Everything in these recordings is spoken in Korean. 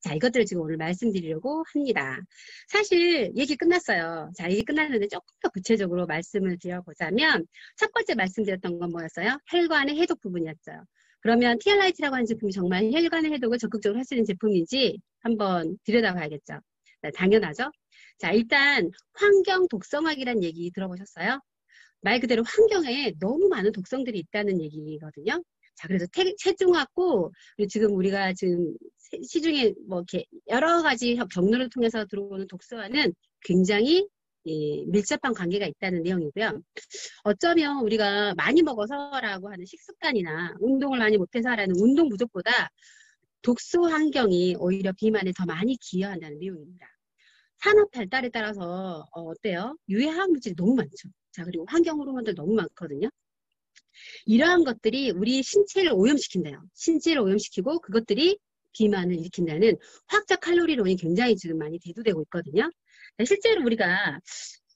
자, 이것들을 지금 오늘 말씀드리려고 합니다. 사실 얘기 끝났어요. 자, 얘기 끝났는데 조금 더 구체적으로 말씀을 드려보자면 첫 번째 말씀드렸던 건 뭐였어요? 혈관의 해독 부분이었죠. 그러면 티알라이트라고 하는 제품이 정말 혈관의 해독을 적극적으로 할 수 있는 제품인지 한번 들여다봐야겠죠. 네, 당연하죠. 자, 일단 환경 독성학이라는 얘기 들어보셨어요? 말 그대로 환경에 너무 많은 독성들이 있다는 얘기거든요. 자, 그래서 체중하고 지금 우리가 지금 시중에 뭐 이렇게 여러 가지 경로를 통해서 들어오는 독소와는 굉장히 밀접한 관계가 있다는 내용이고요. 어쩌면 우리가 많이 먹어서라고 하는 식습관이나 운동을 많이 못해서라는 운동 부족보다 독소 환경이 오히려 비만에 더 많이 기여한다는 내용입니다. 산업 발달에 따라서 어때요? 유해화학 물질이 너무 많죠. 자, 그리고 환경 호르몬들 너무 많거든요. 이러한 것들이 우리 신체를 오염시킨대요. 신체를 오염시키고 그것들이 비만을 일으킨다는 화학적 칼로리론이 굉장히 지금 많이 대두되고 있거든요. 실제로 우리가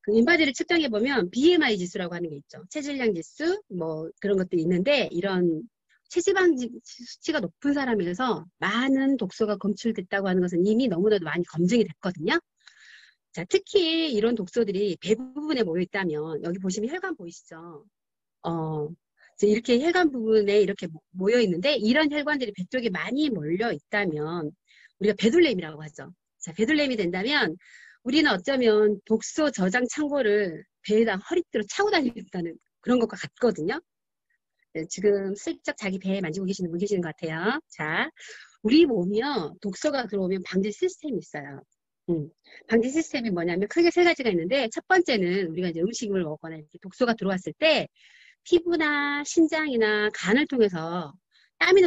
그 인바디를 측정해보면 BMI 지수라고 하는 게 있죠. 체질량 지수, 뭐 그런 것들이 있는데 이런 체지방 수치가 높은 사람에서 많은 독소가 검출됐다고 하는 것은 이미 너무나도 많이 검증이 됐거든요. 자, 특히 이런 독소들이 배 부분에 모여 있다면 여기 보시면 혈관 보이시죠? 이렇게 혈관 부분에 이렇게 모여 있는데 이런 혈관들이 배 쪽에 많이 몰려 있다면 우리가 배둘렘이라고 하죠. 자, 배둘렘이 된다면 우리는 어쩌면 독소 저장 창고를 배에다 허리띠로 차고 다닌다는 그런 것과 같거든요. 네, 지금 슬쩍 자기 배에 만지고 계시는 분 계시는 것 같아요. 자, 우리 몸이요 독소가 들어오면 방지 시스템이 있어요. 방지 시스템이 뭐냐면 크게 세 가지가 있는데 첫 번째는 우리가 이제 음식을 먹거나 이렇게 독소가 들어왔을 때 피부나 신장이나 간을 통해서 땀이나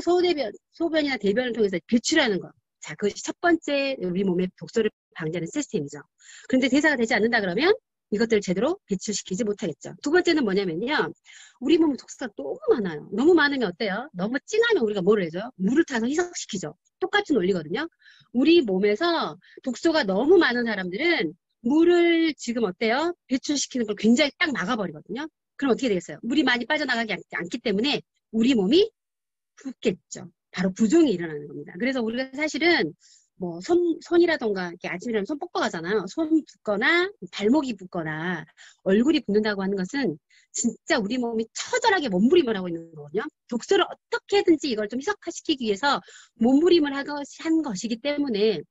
소변이나 대변을 통해서 배출하는 거. 자, 그것이 첫 번째 우리 몸의 독소를 방지하는 시스템이죠. 그런데 대사가 되지 않는다 그러면 이것들을 제대로 배출시키지 못하겠죠. 두 번째는 뭐냐면요. 우리 몸에 독소가 너무 많아요. 너무 많으면 어때요? 너무 진하면 우리가 뭐를 해줘요? 물을 타서 희석시키죠. 똑같은 원리거든요. 우리 몸에서 독소가 너무 많은 사람들은 물을 지금 어때요? 배출시키는 걸 굉장히 딱 막아버리거든요. 그럼 어떻게 되겠어요? 물이 많이 빠져나가지 않기 때문에 우리 몸이 붓겠죠. 바로 부종이 일어나는 겁니다. 그래서 우리가 사실은 뭐 손이라던가 이렇게 아침에 일어나면 손 뻑뻑하잖아요. 손 붓거나 발목이 붓거나 얼굴이 붓는다고 하는 것은 진짜 우리 몸이 처절하게 몸부림을 하고 있는 거거든요. 독소를 어떻게든지 이걸 좀 희석시키기 위해서 몸부림을 한 것이기 때문에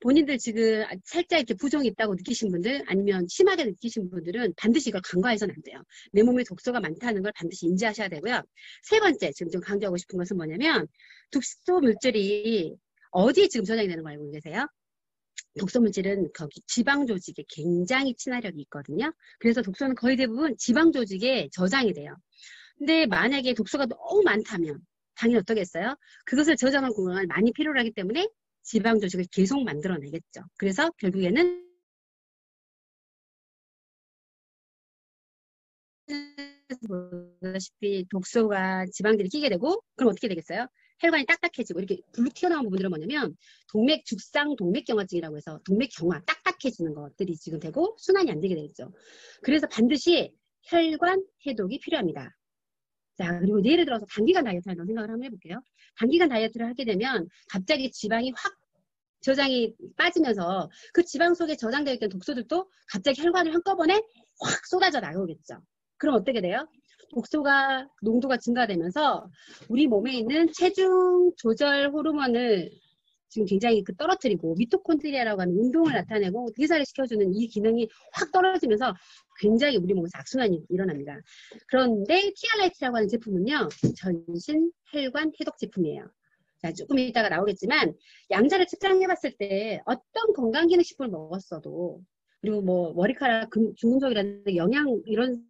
본인들 지금 살짝 이렇게 부종이 있다고 느끼신 분들 아니면 심하게 느끼신 분들은 반드시 이걸 간과해서는 안 돼요. 내 몸에 독소가 많다는 걸 반드시 인지하셔야 되고요. 세 번째 지금 좀 강조하고 싶은 것은 뭐냐면 독소 물질이 어디에 지금 저장이 되는 거 알고 계세요? 독소 물질은 거기 지방 조직에 굉장히 친화력이 있거든요. 그래서 독소는 거의 대부분 지방 조직에 저장이 돼요. 근데 만약에 독소가 너무 많다면 당연히 어떠겠어요? 그것을 저장할 공간을 많이 필요로 하기 때문에 지방 조직을 계속 만들어내겠죠. 그래서 결국에는 보다시피 독소가 지방들이 끼게 되고 그럼 어떻게 되겠어요? 혈관이 딱딱해지고 이렇게 불룩 튀어나온 부분들은 뭐냐면 죽상 동맥경화증이라고 해서 동맥경화 딱딱해지는 것들이 지금 되고 순환이 안 되게 되겠죠. 그래서 반드시 혈관 해독이 필요합니다. 자, 그리고 예를 들어서 단기간 다이어트 한번 생각을 한번 해볼게요. 단기간 다이어트를 하게 되면 갑자기 지방이 확 저장이 빠지면서 그 지방 속에 저장되어 있던 독소들도 갑자기 혈관을 한꺼번에 확 쏟아져 나오겠죠. 그럼 어떻게 돼요? 독소가 농도가 증가되면서 우리 몸에 있는 체중 조절 호르몬을 지금 굉장히 떨어뜨리고 미토콘드리아라고 하는 운동을 나타내고 대사를 시켜주는 이 기능이 확 떨어지면서 굉장히 우리 몸에서 악순환이 일어납니다. 그런데 티알라이트라고 하는 제품은요. 전신 혈관 해독 제품이에요. 자, 조금 이따가 나오겠지만 양자를 측정해봤을 때 어떤 건강기능식품을 먹었어도 그리고 뭐 머리카락 중금속이라는 영양 이런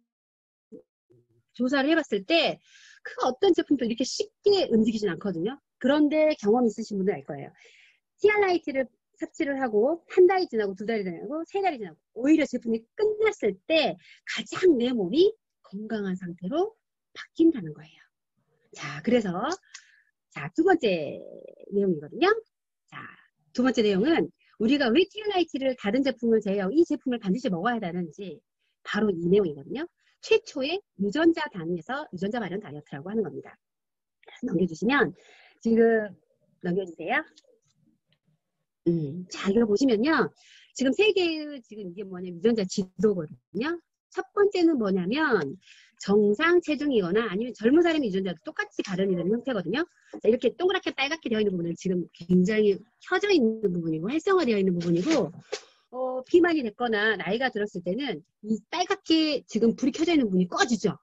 조사를 해봤을 때 그 어떤 제품도 이렇게 쉽게 움직이진 않거든요. 그런데 경험 있으신 분들 알 거예요. 티알라이트를 섭취를 하고 한 달이 지나고 두 달이 지나고 세 달이 지나고 오히려 제품이 끝났을 때 가장 내 몸이 건강한 상태로 바뀐다는 거예요. 자, 그래서 자, 두 번째 내용이거든요. 자, 두 번째 내용은 우리가 왜 티알라이트를 다른 제품을 제외하고 이 제품을 반드시 먹어야 되는지 바로 이 내용이거든요. 최초의 유전자 단위에서 유전자 발현 다이어트라고 하는 겁니다. 넘겨주시면 지금 넘겨주세요. 자, 이거 보시면요. 지금 세계의 지금 이게 뭐냐면 유전자 지도거든요. 첫 번째는 뭐냐면 정상 체중이거나 아니면 젊은 사람의 유전자도 똑같이 발현이 되는 형태거든요. 자, 이렇게 동그랗게 빨갛게 되어 있는 부분은 지금 굉장히 켜져 있는 부분이고 활성화되어 있는 부분이고 비만이 됐거나 나이가 들었을 때는 이 빨갛게 지금 불이 켜져 있는 부분이 꺼지죠.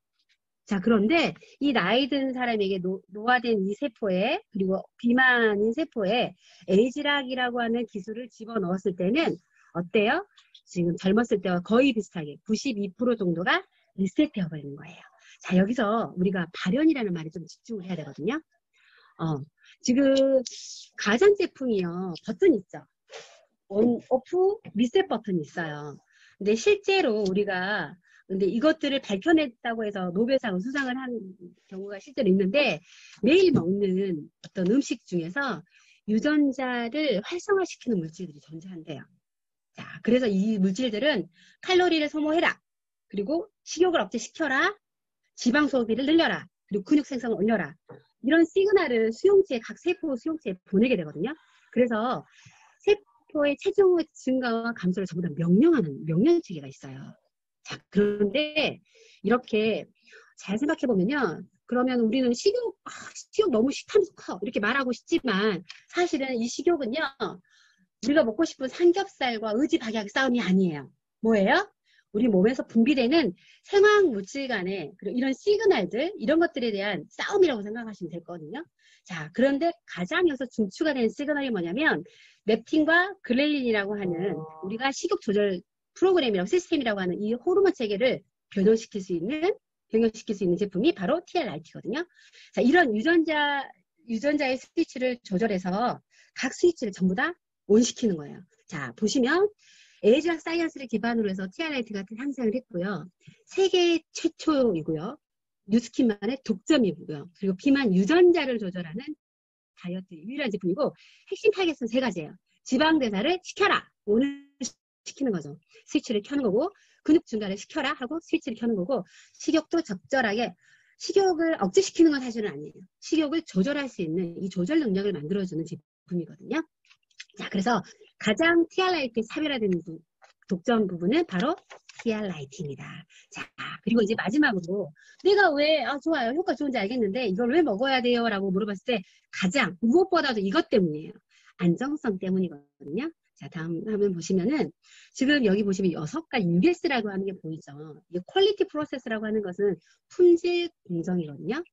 자, 그런데 이 나이 든 사람에게 노화된 이 세포에 그리고 비만인 세포에 에이지락이라고 하는 기술을 집어넣었을 때는 어때요? 지금 젊었을 때와 거의 비슷하게 92% 정도가 리셋되어 버리는 거예요. 자, 여기서 우리가 발현이라는 말에 좀 집중을 해야 되거든요. 지금 가전제품이요. 버튼 있죠. 온, 오프, 리셋 버튼이 있어요. 근데 실제로 우리가 근데 이것들을 밝혀냈다고 해서 노벨상 수상을 한 경우가 실제로 있는데 매일 먹는 어떤 음식 중에서 유전자를 활성화시키는 물질들이 존재한대요. 자, 그래서 이 물질들은 칼로리를 소모해라. 그리고 식욕을 억제시켜라. 지방 소비를 늘려라. 그리고 근육 생성을 올려라. 이런 시그널을 수용체에 각 세포 수용체에 보내게 되거든요. 그래서 세포의 체중의 증가와 감소를 전부 다 명령하는 명령체계가 있어요. 자, 그런데 이렇게 잘 생각해 보면요. 그러면 우리는 식욕 너무 싫다면서 커 이렇게 말하고 싶지만 사실은 이 식욕은요. 우리가 먹고 싶은 삼겹살과 의지박약의 싸움이 아니에요. 뭐예요? 우리 몸에서 분비되는 생화학 물질 간의 이런 시그널들 이런 것들에 대한 싸움이라고 생각하시면 될 거거든요. 자, 그런데 가장 여기서 중추가 되는 시그널이 뭐냐면 렙틴과 그렐린이라고 하는 우리가 식욕 조절 프로그램이라고 시스템이라고 하는 이 호르몬 체계를 변형시킬 수 있는 제품이 바로 TRIT거든요. 자, 이런 유전자의 스위치를 조절해서 각 스위치를 전부 다 온시키는 거예요. 자, 보시면 에이지락 사이언스를 기반으로 해서 TRIT가 탄생을 했고요. 세계 최초이고요. 뉴스킨만의 독점이고요. 그리고 비만 유전자를 조절하는 다이어트 유일한 제품이고 핵심 타겟은 세 가지예요. 지방 대사를 시켜라. 오늘 시키는 거죠. 스위치를 켜는 거고 근육 증가를 시켜라 하고 스위치를 켜는 거고 식욕도 적절하게 식욕을 억제시키는 건 사실은 아니에요. 식욕을 조절할 수 있는 이 조절 능력을 만들어주는 제품이거든요. 자, 그래서 가장 TRIT의 차별화되는 독점 부분은 바로 TRIT입니다. 자, 그리고 이제 마지막으로 내가 왜 좋아요. 효과 좋은지 알겠는데 이걸 왜 먹어야 돼요? 라고 물어봤을 때 가장 무엇보다도 이것 때문이에요. 안정성 때문이거든요. 자, 다음 화면 보시면은 지금 여기 보시면 6가지 US라고 하는 게 보이죠. 이 퀄리티 프로세스라고 하는 것은 품질 공정이거든요.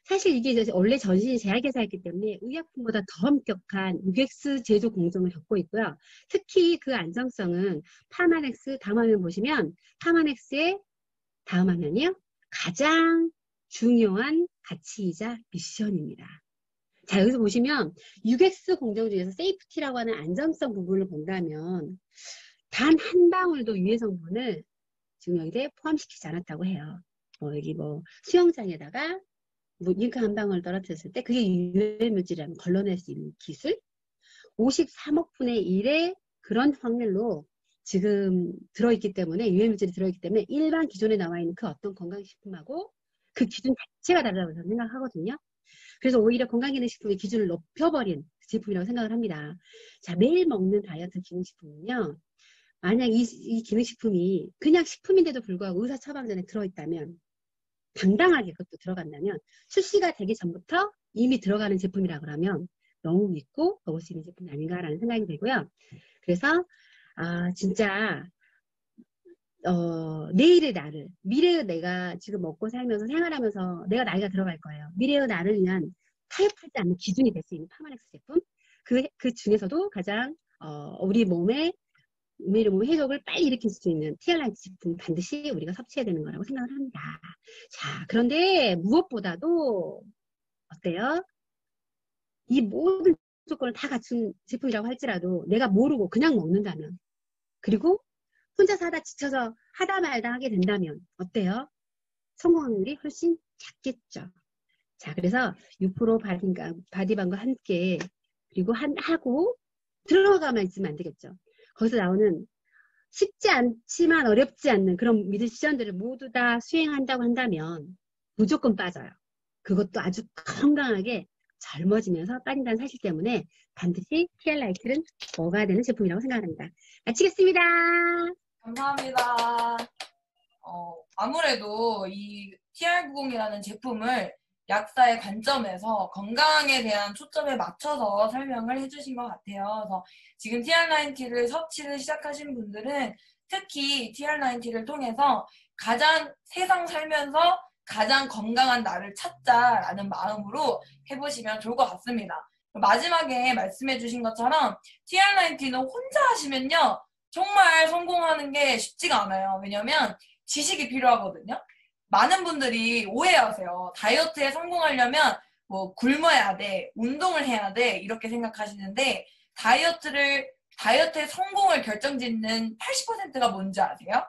사실 이게 이제 원래 전신이 제약회사였기 때문에 의약품보다 더 엄격한 UX 제조 공정을 겪고 있고요. 특히 그 안정성은 파마넥스 다음 화면 보시면 파마넥스의 다음 화면이요. 가장 중요한 가치이자 미션입니다. 자, 여기서 보시면 UX 공정 중에서 세이프티라고 하는 안정성 부분을 본다면 단 한 방울도 유해 성분을 지금 여기에 포함시키지 않았다고 해요. 여기 수영장에다가 잉크 한 방울 떨어뜨렸을 때 그게 유해 물질이라면 걸러낼 수 있는 기술 53억 분의 1의 그런 확률로 지금 들어있기 때문에 유해 물질이 들어있기 때문에 일반 기존에 나와 있는 그 어떤 건강식품하고 그 기준 자체가 다르다고 저는 생각하거든요. 그래서 오히려 건강기능식품의 기준을 높여버린 제품이라고 생각을 합니다. 자, 매일 먹는 다이어트 기능식품은요. 만약 이 기능식품이 그냥 식품인데도 불구하고 의사 처방전에 들어있다면 당당하게 그것도 들어간다면 출시가 되기 전부터 이미 들어가는 제품이라 그러면 너무 믿고 먹을 수 있는 제품이 아닌가라는 생각이 들고요. 그래서 진짜 내일의 나를 미래의 내가 지금 먹고 살면서 생활하면서 내가 나이가 들어갈 거예요. 미래의 나를 위한 타협하지 않는 기준이 될 수 있는 파마넥스 제품 그 중에서도 가장 우리 몸의 해독을 빨리 일으킬 수 있는 TRIT 제품 반드시 우리가 섭취해야 되는 거라고 생각을 합니다. 자, 그런데 무엇보다도 어때요? 이 모든 조건을 다 갖춘 제품이라고 할지라도 내가 모르고 그냥 먹는다면 그리고 혼자서 하다 지쳐서 하다 말다 하게 된다면 어때요? 성공 확률이 훨씬 작겠죠. 자, 그래서 6% 바디밤과 함께 그리고 하고 들어가만 있으면 안 되겠죠. 거기서 나오는 쉽지 않지만 어렵지 않는 그런 미션들을 모두 다 수행한다고 한다면 무조건 빠져요. 그것도 아주 건강하게 젊어지면서 빠진다는 사실 때문에 반드시 TR라이트는 먹어야 되는 제품이라고 생각합니다. 마치겠습니다. 감사합니다. 아무래도 이 TR90이라는 제품을 약사의 관점에서 건강에 대한 초점에 맞춰서 설명을 해주신 것 같아요. 그래서 지금 TR90를 섭취를 시작하신 분들은 특히 TR90를 통해서 가장 세상 살면서 가장 건강한 나를 찾자라는 마음으로 해보시면 좋을 것 같습니다. 마지막에 말씀해 주신 것처럼 TR90는 혼자 하시면요. 정말 성공하는 게 쉽지가 않아요. 왜냐면 지식이 필요하거든요. 많은 분들이 오해하세요. 다이어트에 성공하려면 뭐 굶어야 돼, 운동을 해야 돼 이렇게 생각하시는데 다이어트의 성공을 결정짓는 80%가 뭔지 아세요?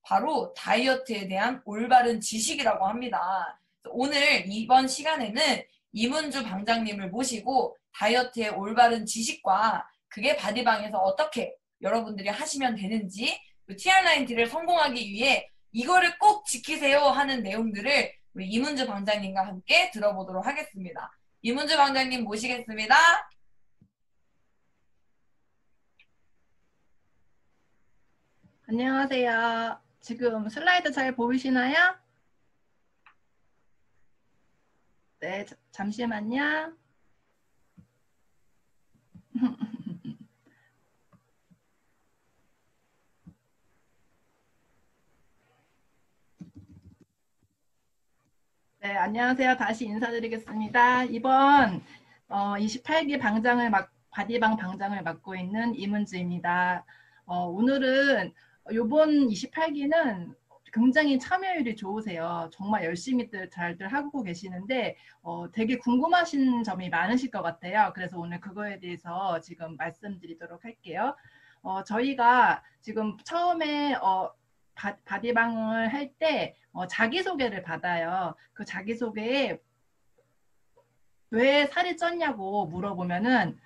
바로 다이어트에 대한 올바른 지식이라고 합니다. 오늘 이번 시간에는 이문주 방장님을 모시고 다이어트의 올바른 지식과 그게 바디방에서 어떻게 여러분들이 하시면 되는지 TR90를 성공하기 위해 이거를 꼭 지키세요 하는 내용들을 우리 이문주 방장님과 함께 들어보도록 하겠습니다. 이문주 방장님 모시겠습니다. 안녕하세요. 지금 슬라이드 잘 보이시나요? 네, 잠시만요. 네, 안녕하세요. 다시 인사드리겠습니다. 이번 28기 바디방 방장을 맡고 있는 이문주입니다. 오늘은 이번 28기는 굉장히 참여율이 좋으세요. 정말 열심히 잘들 하고 계시는데 되게 궁금하신 점이 많으실 것 같아요. 그래서 오늘 그거에 대해서 지금 말씀드리도록 할게요. 저희가 지금 처음에 바디방을 할 때 자기소개를 받아요. 그 자기소개에 왜 살이 쪘냐고 물어보면은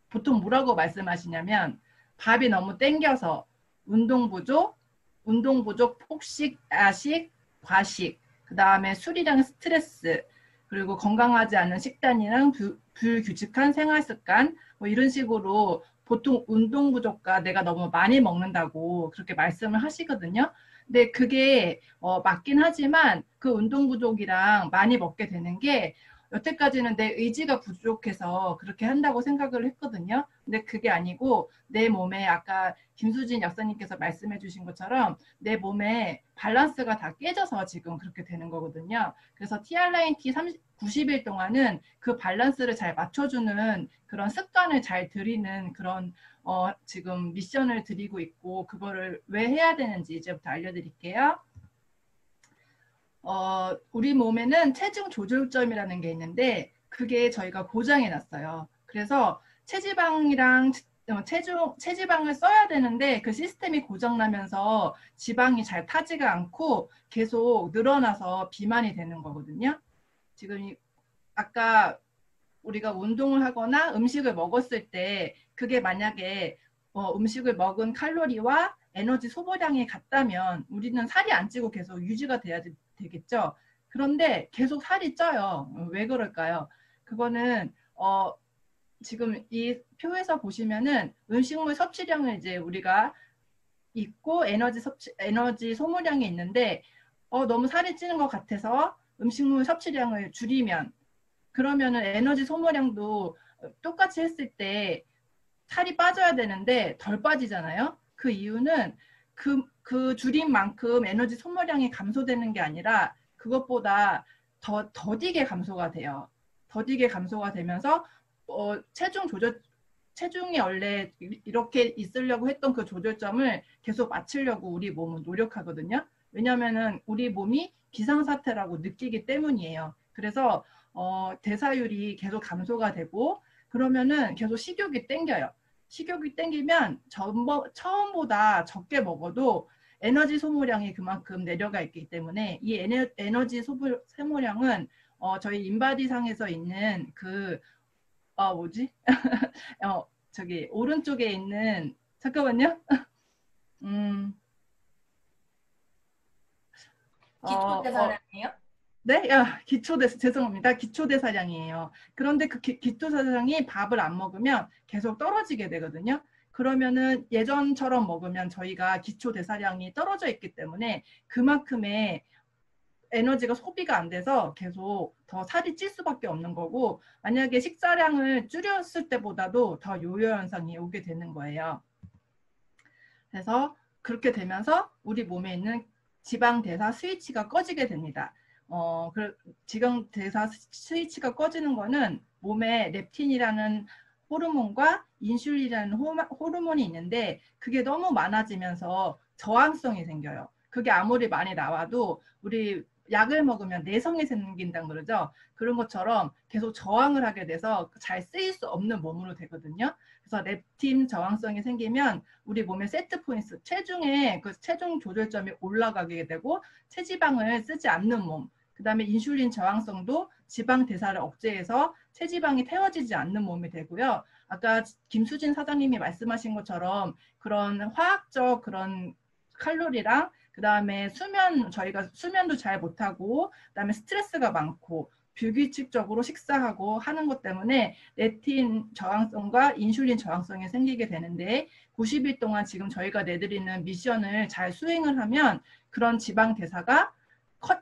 보통 뭐라고 말씀하시냐면 밥이 너무 땡겨서 운동 부족, 폭식, 야식, 과식, 그 다음에 술이랑 스트레스, 그리고 건강하지 않은 식단이랑 불규칙한 생활습관 뭐 이런 식으로 보통 운동 부족과 내가 너무 많이 먹는다고 그렇게 말씀을 하시거든요. 근데 그게 맞긴 하지만 그 운동 부족이랑 많이 먹게 되는 게 여태까지는 내 의지가 부족해서 그렇게 한다고 생각을 했거든요. 근데 그게 아니고 내 몸에 아까 김수진 약사님께서 말씀해 주신 것처럼 내 몸에 밸런스가 다 깨져서 지금 그렇게 되는 거거든요. 그래서 TR90 90일 동안은 그 밸런스를 잘 맞춰주는 그런 습관을 잘 들이는 그런 지금 미션을 드리고 있고 그거를 왜 해야 되는지 이제부터 알려드릴게요. 우리 몸에는 체중 조절점이라는 게 있는데 그게 저희가 고정해 놨어요. 그래서 체지방이랑 체지방을 써야 되는데 그 시스템이 고장나면서 지방이 잘 타지가 않고 계속 늘어나서 비만이 되는 거거든요. 지금 아까 우리가 운동을 하거나 음식을 먹었을 때 그게 만약에 음식을 먹은 칼로리와 에너지 소모량이 같다면 우리는 살이 안 찌고 계속 유지가 돼야 되겠죠. 그런데 계속 살이 쪄요. 왜 그럴까요? 그거는 지금 이 표에서 보시면은 음식물 섭취량을 이제 우리가 있고 에너지 소모량이 있는데 너무 살이 찌는 것 같아서 음식물 섭취량을 줄이면 그러면은 에너지 소모량도 똑같이 했을 때 살이 빠져야 되는데 덜 빠지잖아요. 그 이유는 그 줄인 만큼 에너지 소모량이 감소되는 게 아니라 그것보다 더디게 감소가 돼요. 더디게 감소가 되면서 체중이 원래 이렇게 있으려고 했던 그 조절점을 계속 맞추려고 우리 몸은 노력하거든요. 왜냐면은 우리 몸이 비상사태라고 느끼기 때문이에요. 그래서 대사율이 계속 감소가 되고 그러면은 계속 식욕이 땡겨요. 식욕이 땡기면 처음보다 적게 먹어도 에너지 소모량이 그만큼 내려가 있기 때문에 이 에너지 소모량은 저희 인바디 상에서 있는 그 뭐지? 저기 오른쪽에 있는 잠깐만요. 기초대사량이요? 네? 죄송합니다. 기초대사량이에요. 그런데 그 기초대사량이 밥을 안 먹으면 계속 떨어지게 되거든요. 그러면은 예전처럼 먹으면 저희가 기초대사량이 떨어져 있기 때문에 그만큼의 에너지가 소비가 안 돼서 계속 더 살이 찔 수밖에 없는 거고, 만약에 식사량을 줄였을 때보다도 더 요요 현상이 오게 되는 거예요. 그래서 그렇게 되면서 우리 몸에 있는 지방 대사 스위치가 꺼지게 됩니다. 지방 대사 스위치가 꺼지는 거는 몸에 렙틴이라는 호르몬과 인슐린이라는 호르몬이 있는데 그게 너무 많아지면서 저항성이 생겨요. 그게 아무리 많이 나와도 우리 약을 먹으면 내성이 생긴다는 그러죠. 그런 것처럼 계속 저항을 하게 돼서 잘 쓰일 수 없는 몸으로 되거든요. 그래서 렙틴 저항성이 생기면 우리 몸의 세트 포인트, 체중의 그 체중 조절점이 올라가게 되고 체지방을 쓰지 않는 몸, 그 다음에 인슐린 저항성도 지방 대사를 억제해서 체지방이 태워지지 않는 몸이 되고요. 아까 김수진 사장님이 말씀하신 것처럼 그런 화학적 그런 칼로리랑 그 다음에 저희가 수면도 잘 못하고 그 다음에 스트레스가 많고 불규칙적으로 식사하고 하는 것 때문에 렙틴 저항성과 인슐린 저항성이 생기게 되는데 90일 동안 지금 저희가 내드리는 미션을 잘 수행을 하면 그런 지방 대사가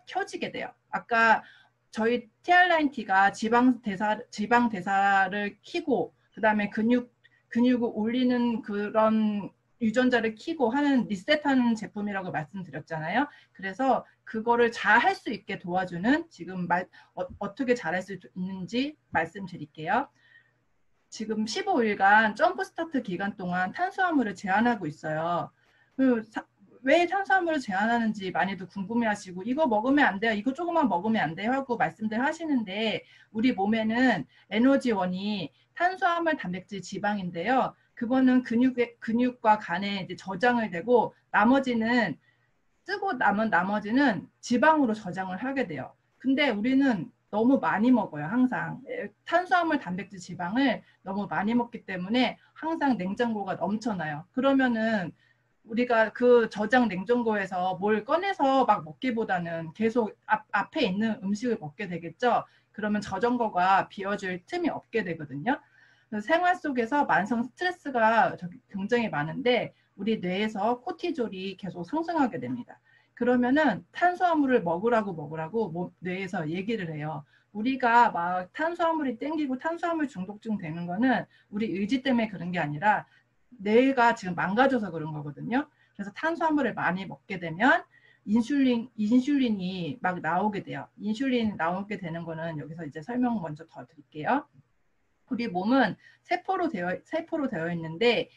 켜지게 돼요. 아까 저희 TR9T가 지방 대사를 키고 그 다음에 근육을 올리는 그런 유전자를 키고 하는 리셋하는 제품이라고 말씀드렸잖아요. 그래서 그거를 잘 할 수 있게 도와주는 지금 어떻게 잘할 수 있는지 말씀드릴게요. 지금 15일간 점프 스타트 기간 동안 탄수화물을 제한하고 있어요. 왜 탄수화물을 제한하는지 많이들 궁금해하시고 이거 먹으면 안 돼요, 이거 조금만 먹으면 안 돼요 하고 말씀들 하시는데 우리 몸에는 에너지원이 탄수화물, 단백질, 지방인데요. 그거는 근육과 간에 이제 저장을 되고 나머지는 쓰고 남은 나머지는 지방으로 저장을 하게 돼요. 근데 우리는 너무 많이 먹어요. 항상 탄수화물, 단백질, 지방을 너무 많이 먹기 때문에 항상 냉장고가 넘쳐나요. 그러면은 우리가 그 저장 냉장고에서 뭘 꺼내서 막 먹기보다는 계속 앞에 있는 음식을 먹게 되겠죠. 그러면 저장고가 비워질 틈이 없게 되거든요. 생활 속에서 만성 스트레스가 굉장히 많은데 우리 뇌에서 코티졸이 계속 상승하게 됩니다. 그러면은 탄수화물을 먹으라고 뇌에서 얘기를 해요. 우리가 막 탄수화물이 땡기고 탄수화물 중독증 되는 거는 우리 의지 때문에 그런 게 아니라 뇌가 지금 망가져서 그런 거거든요. 그래서 탄수화물을 많이 먹게 되면 인슐린이 막 나오게 돼요. 인슐린 나오게 되는 거는 여기서 이제 설명 먼저 더 드릴게요. 우리 몸은 세포로 되어 있는데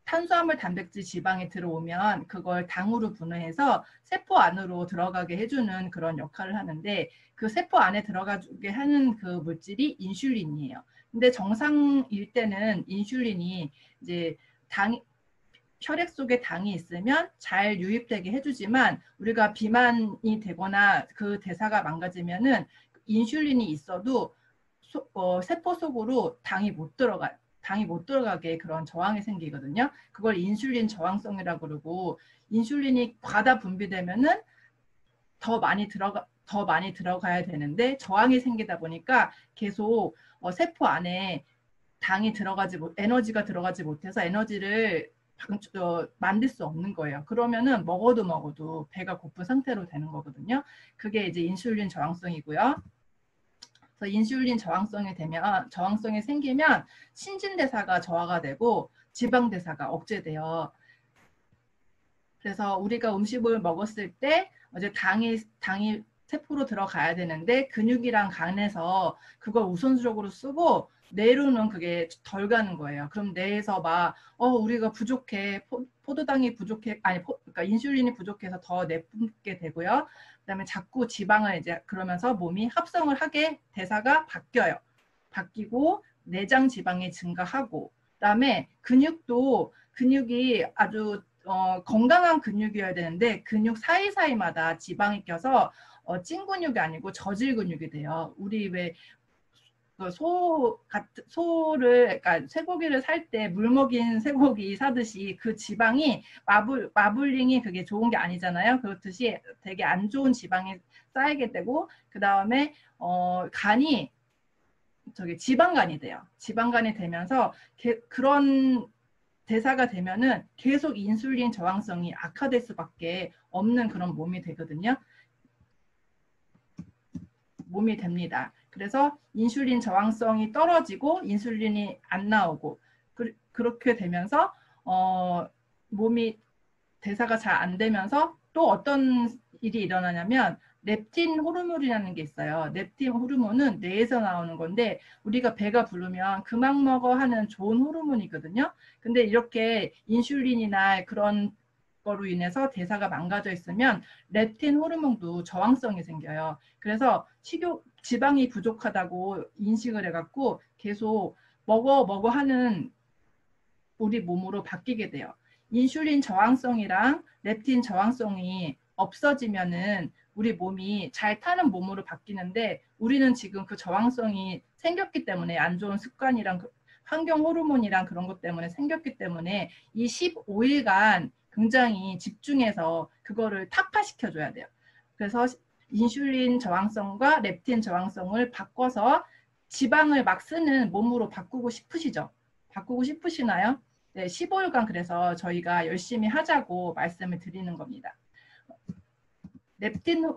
탄수화물, 단백질, 지방이 들어오면 그걸 당으로 분해해서 세포 안으로 들어가게 해주는 그런 역할을 하는데 그 세포 안에 들어가게 하는 그 물질이 인슐린이에요. 근데 정상일 때는 인슐린이 이제 혈액 속에 당이 있으면 잘 유입되게 해주지만 우리가 비만이 되거나 그 대사가 망가지면은 인슐린이 있어도 세포 속으로 당이 못 들어가게 그런 저항이 생기거든요. 그걸 인슐린 저항성이라고 그러고 인슐린이 과다 분비되면은 더 많이 들어가야 되는데 저항이 생기다 보니까 계속 세포 안에 에너지가 들어가지 못해서 에너지를 만들 수 없는 거예요. 그러면은 먹어도 배가 고픈 상태로 되는 거거든요. 그게 이제 인슐린 저항성이고요. 그래서 인슐린 저항성이 생기면 신진대사가 저하가 되고 지방대사가 억제돼요. 그래서 우리가 음식을 먹었을 때 이제 당이 세포로 들어가야 되는데 근육이랑 간에서 그걸 우선적으로 쓰고 뇌로는 그게 덜 가는 거예요. 그럼 뇌에서 막 우리가 부족해, 포도당이 부족해, 그러니까 인슐린이 부족해서 더 내뿜게 되고요. 그다음에 자꾸 지방을 이제 그러면서 몸이 합성을 하게 대사가 바뀌고 내장 지방이 증가하고 그다음에 근육이 아주 건강한 근육이어야 되는데 근육 사이사이마다 지방이 껴서 찐 근육이 아니고 저질 근육이 돼요. 우리 왜 소를, 그러니까 쇠고기를 살 때 물 먹인 쇠고기 사듯이 그 지방이 마블링이 그게 좋은 게 아니잖아요. 그렇듯이 되게 안 좋은 지방이 쌓이게 되고, 그 다음에 간이 지방간이 돼요. 지방간이 되면서 그런 대사가 되면은 계속 인슐린 저항성이 악화될 수밖에 없는 그런 몸이 되거든요. 몸이 됩니다. 그래서 인슐린 저항성이 떨어지고 인슐린이 안 나오고 그렇게 되면서 몸이 대사가 잘 안 되면서 또 어떤 일이 일어나냐면 렙틴 호르몬이라는 게 있어요. 렙틴 호르몬은 뇌에서 나오는 건데 우리가 배가 부르면 그만 먹어 하는 좋은 호르몬이거든요. 근데 이렇게 인슐린이나 그런 거로 인해서 대사가 망가져 있으면 렙틴 호르몬도 저항성이 생겨요. 그래서 지방이 부족하다고 인식을 해갖고 계속 먹어 하는 우리 몸으로 바뀌게 돼요. 인슐린 저항성이랑 렙틴 저항성이 없어지면은 우리 몸이 잘 타는 몸으로 바뀌는데 우리는 지금 그 저항성이 생겼기 때문에 안 좋은 습관이랑 환경 호르몬이랑 그런 것 때문에 생겼기 때문에 이 15일간 굉장히 집중해서 그거를 타파시켜줘야 돼요. 그래서 인슐린 저항성과 렙틴 저항성을 바꿔서 지방을 막 쓰는 몸으로 바꾸고 싶으시죠? 바꾸고 싶으시나요? 네, 15일간 그래서 저희가 열심히 하자고 말씀을 드리는 겁니다. 렙틴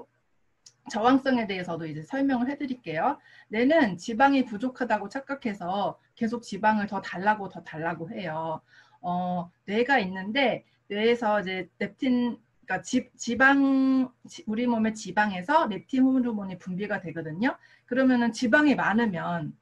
저항성에 대해서도 이제 설명을 해드릴게요. 뇌는 지방이 부족하다고 착각해서 계속 지방을 더 달라고 해요. 뇌가 있는데 뇌에서 이제 렙틴, 그러니까 우리 몸의 지방에서 렙틴 호르몬이 분비가 되거든요. 그러면은 지방이 많으면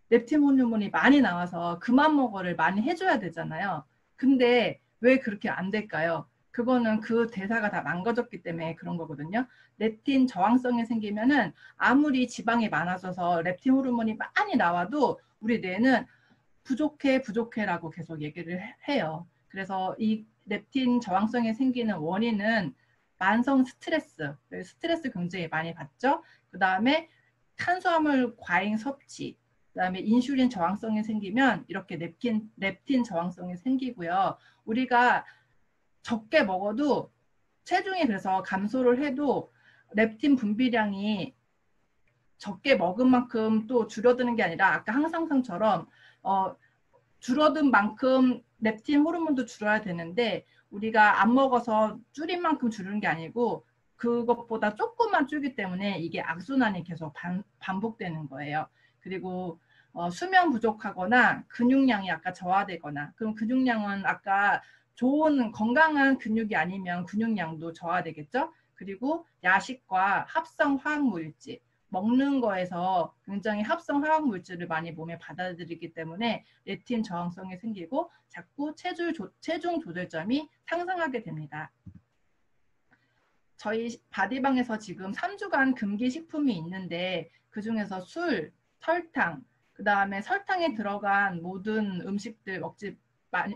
렙틴 호르몬이 많이 나와서 그만 먹어를 많이 해줘야 되잖아요. 근데 왜 그렇게 안 될까요? 그거는 그 대사가 다 망가졌기 때문에 그런 거거든요. 렙틴 저항성이 생기면은 아무리 지방이 많아져서 렙틴 호르몬이 많이 나와도 우리 뇌는 부족해라고 계속 얘기를 해요. 그래서 이 렙틴 저항성이 생기는 원인은 만성 스트레스 굉장히 많이 받죠. 그 다음에 탄수화물 과잉 섭취, 그 다음에 인슐린 저항성이 생기면 이렇게 렙틴 저항성이 생기고요. 우리가 적게 먹어도 체중이 그래서 감소를 해도 렙틴 분비량이 적게 먹은 만큼 또 줄어드는 게 아니라 아까 항상성처럼 줄어든 만큼 렙틴 호르몬도 줄어야 되는데 우리가 안 먹어서 줄인 만큼 줄는 게 아니고 그것보다 조금만 줄기 때문에 이게 악순환이 계속 반복되는 거예요. 그리고 수면 부족하거나 근육량이 아까 저하되거나 그럼 근육량은 아까 좋은 건강한 근육이 아니면 근육량도 저하되겠죠. 그리고 야식과 합성 화학물질 먹는 거에서 굉장히 합성 화학물질을 많이 몸에 받아들이기 때문에 렙틴 저항성이 생기고 자꾸 체중 조절점이 상승하게 됩니다. 저희 바디방에서 지금 3주간 금기 식품이 있는데 그중에서 술, 설탕, 그 다음에 설탕에 들어간 모든 음식들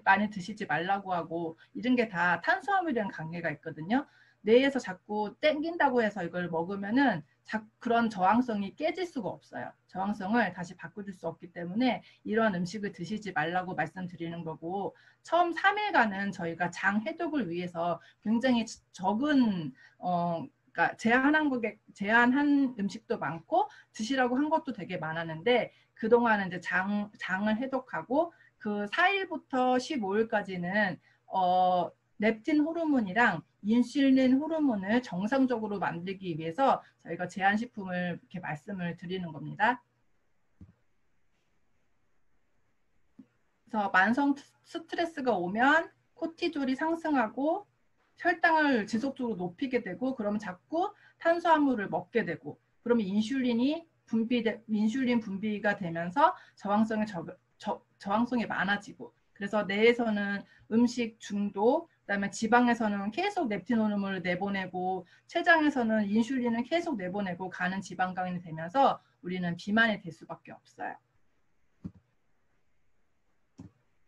많이 드시지 말라고 하고 이런 게 다 탄수화물이랑 관계가 있거든요. 뇌에서 자꾸 땡긴다고 해서 이걸 먹으면은 그런 저항성이 깨질 수가 없어요. 저항성을 다시 바꿔줄 수 없기 때문에 이런 음식을 드시지 말라고 말씀드리는 거고 처음 3일간은 저희가 장 해독을 위해서 굉장히 적은 그러니까 제한한 음식도 많고 드시라고 한 것도 되게 많았는데 그동안은 이제 장을 해독하고 그 4일부터 15일까지는 렙틴 호르몬이랑 인슐린 호르몬을 정상적으로 만들기 위해서 저희가 제한식품을 이렇게 말씀을 드리는 겁니다. 그래서 만성 스트레스가 오면 코티졸이 상승하고 혈당을 지속적으로 높이게 되고 그러면 자꾸 탄수화물을 먹게 되고 그러면 인슐린 분비가 되면서 저항성이 많아지고 그래서 뇌에서는 음식 중독, 그다음에 지방에서는 계속 렙틴 호르몬을 내보내고 췌장에서는 인슐린을 계속 내보내고 가는 지방간이 되면서 우리는 비만이 될 수밖에 없어요.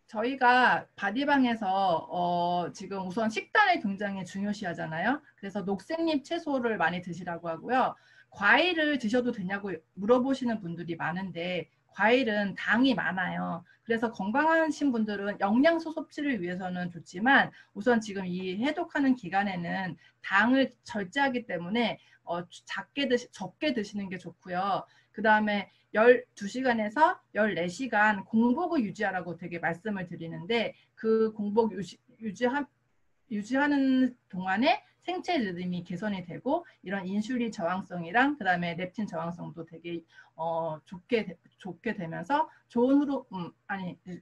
저희가 바디방에서 지금 우선 식단을 굉장히 중요시 하잖아요. 그래서 녹색잎 채소를 많이 드시라고 하고요. 과일을 드셔도 되냐고 물어보시는 분들이 많은데 과일은 당이 많아요. 그래서 건강하신 분들은 영양소 섭취를 위해서는 좋지만 우선 지금 이 해독하는 기간에는 당을 절제하기 때문에 적게 드시는 게 좋고요. 그 다음에 12시간에서 14시간 공복을 유지하라고 되게 말씀을 드리는데 그 공복 유지하는 동안에 생체 리듬이 개선이 되고 이런 인슐린 저항성이랑 그 다음에 렙틴 저항성도 되게 좋게 되면서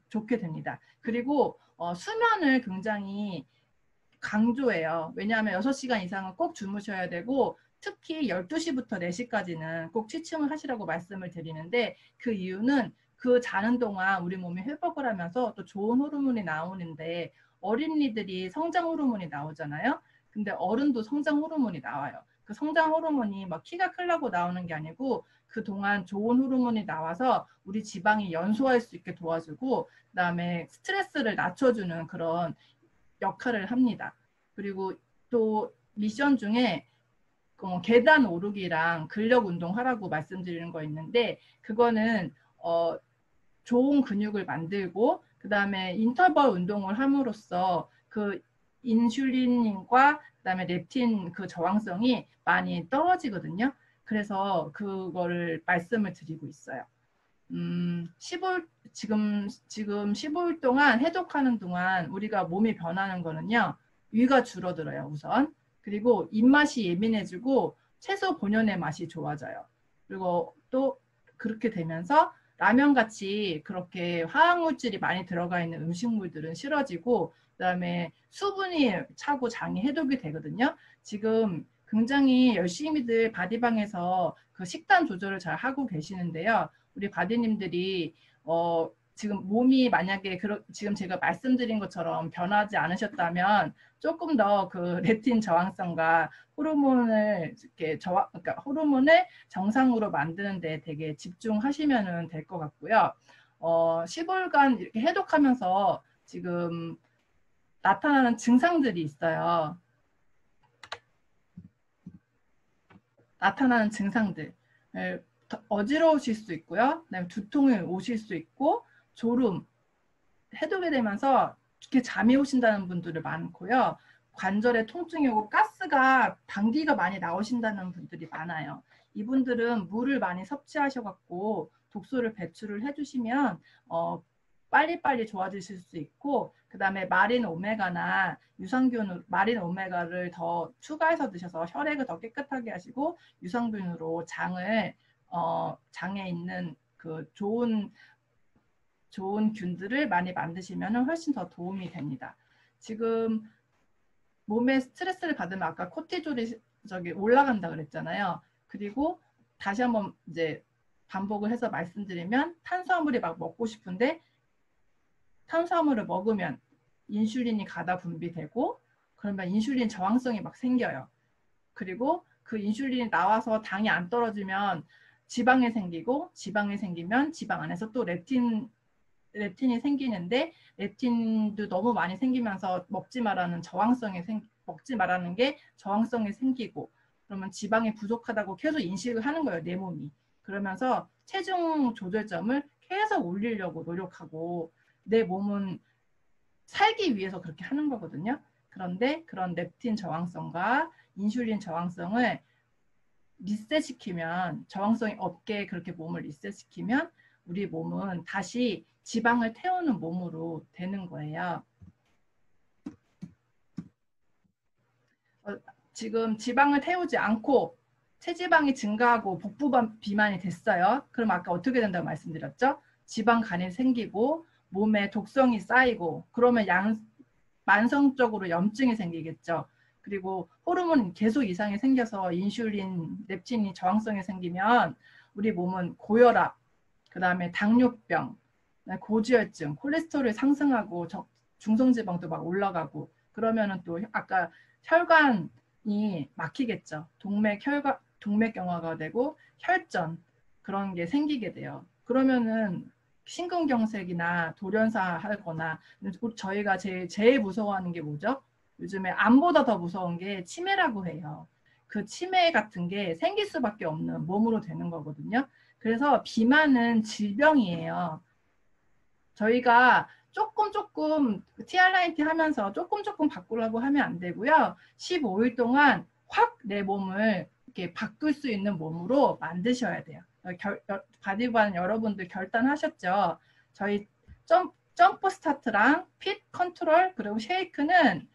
좋게 됩니다. 그리고 수면을 굉장히 강조해요. 왜냐하면 6시간 이상은 꼭 주무셔야 되고 특히 12시부터 4시까지는 꼭 취침을 하시라고 말씀을 드리는데 그 이유는 그 자는 동안 우리 몸이 회복을 하면서 또 좋은 호르몬이 나오는데 어린이들이 성장 호르몬이 나오잖아요. 근데 어른도 성장 호르몬이 나와요. 그 성장 호르몬이 막 키가 크려고 나오는 게 아니고 그동안 좋은 호르몬이 나와서 우리 지방이 연소할 수 있게 도와주고 그다음에 스트레스를 낮춰주는 그런 역할을 합니다. 그리고 또 미션 중에 계단 오르기랑 근력 운동 하라고 말씀드리는 거 있는데 그거는 좋은 근육을 만들고 그 다음에 인터벌 운동을 함으로써 그 인슐린과 그다음에 렙틴 그 저항성이 많이 떨어지거든요. 그래서 그거를 말씀을 드리고 있어요. 15일 지금 15일 동안 해독하는 동안 우리가 몸이 변하는 거는요. 위가 줄어들어요, 우선. 그리고 입맛이 예민해지고 채소 본연의 맛이 좋아져요. 그리고 또 그렇게 되면서 라면 같이 그렇게 화학물질이 많이 들어가 있는 음식물들은 싫어지고 그다음에 수분이 차고 장이 해독이 되거든요. 지금 굉장히 열심히들 바디방에서 그 식단 조절을 잘 하고 계시는데요. 우리 바디님들이 지금 몸이 만약에 지금 제가 말씀드린 것처럼 변하지 않으셨다면 조금 더 그 렙틴 저항성과 호르몬을 그러니까 호르몬을 정상으로 만드는 데 되게 집중하시면 될 것 같고요. 15일간 이렇게 해독하면서 지금 나타나는 증상들이 있어요. 나타나는 증상들. 어지러우실 수 있고요. 그다음에 두통이 오실 수 있고 졸음, 해독이 되면서 이렇게 잠이 오신다는 분들이 많고요. 관절에 통증이 오고 가스가 방귀가 많이 나오신다는 분들이 많아요. 이분들은 물을 많이 섭취하셔갖고 독소를 배출을 해주시면 빨리빨리 좋아지실 수 있고 그 다음에 마린 오메가나 유산균 마린 오메가를 더 추가해서 드셔서 혈액을 더 깨끗하게 하시고 유산균으로 장에 있는 그 좋은 균들을 많이 만드시면 훨씬 더 도움이 됩니다. 지금 몸에 스트레스를 받으면 아까 코티졸이 올라간다 그랬잖아요. 그리고 다시 한번 이제 반복을 해서 말씀드리면 탄수화물이 막 먹고 싶은데 탄수화물을 먹으면 인슐린이 가다 분비되고 그러면 인슐린 저항성이 막 생겨요. 그리고 그 인슐린이 나와서 당이 안 떨어지면 지방이 생기고 지방이 생기면 지방 안에서 또 렙틴이 생기는데 렙틴도 너무 많이 생기면서 먹지 말라는 게 저항성이 생기고 그러면 지방이 부족하다고 계속 인식을 하는 거예요, 내 몸이. 그러면서 체중 조절점을 계속 올리려고 노력하고 내 몸은 살기 위해서 그렇게 하는 거거든요. 그런데 그런 렙틴 저항성과 인슐린 저항성을 리셋시키면 저항성이 없게 그렇게 몸을 리셋시키면 우리 몸은 다시 지방을 태우는 몸으로 되는 거예요. 지금 지방을 태우지 않고 체지방이 증가하고 복부 비만이 됐어요. 그럼 아까 어떻게 된다고 말씀드렸죠? 지방간이 생기고 몸에 독성이 쌓이고 그러면 만성적으로 염증이 생기겠죠. 그리고 호르몬 계속 이상이 생겨서 인슐린, 렙틴이 저항성이 생기면 우리 몸은 고혈압, 그 다음에 당뇨병, 고지혈증, 콜레스테롤이 상승하고 중성지방도 막 올라가고 그러면은 또 아까 혈관이 막히겠죠. 동맥경화가 되고 혈전 그런 게 생기게 돼요. 그러면은 심근경색이나 돌연사 하거나 저희가 제일 무서워하는 게 뭐죠? 요즘에 암보다 더 무서운 게 치매라고 해요. 그 치매 같은 게 생길 수밖에 없는 몸으로 되는 거거든요. 그래서 비만은 질병이에요. 저희가 조금 TR90 하면서 조금 바꾸려고 하면 안 되고요. 15일 동안 확 내 몸을 이렇게 바꿀 수 있는 몸으로 만드셔야 돼요. 바디반 여러분들 결단하셨죠? 저희 점프 스타트랑 핏 컨트롤 그리고 쉐이크는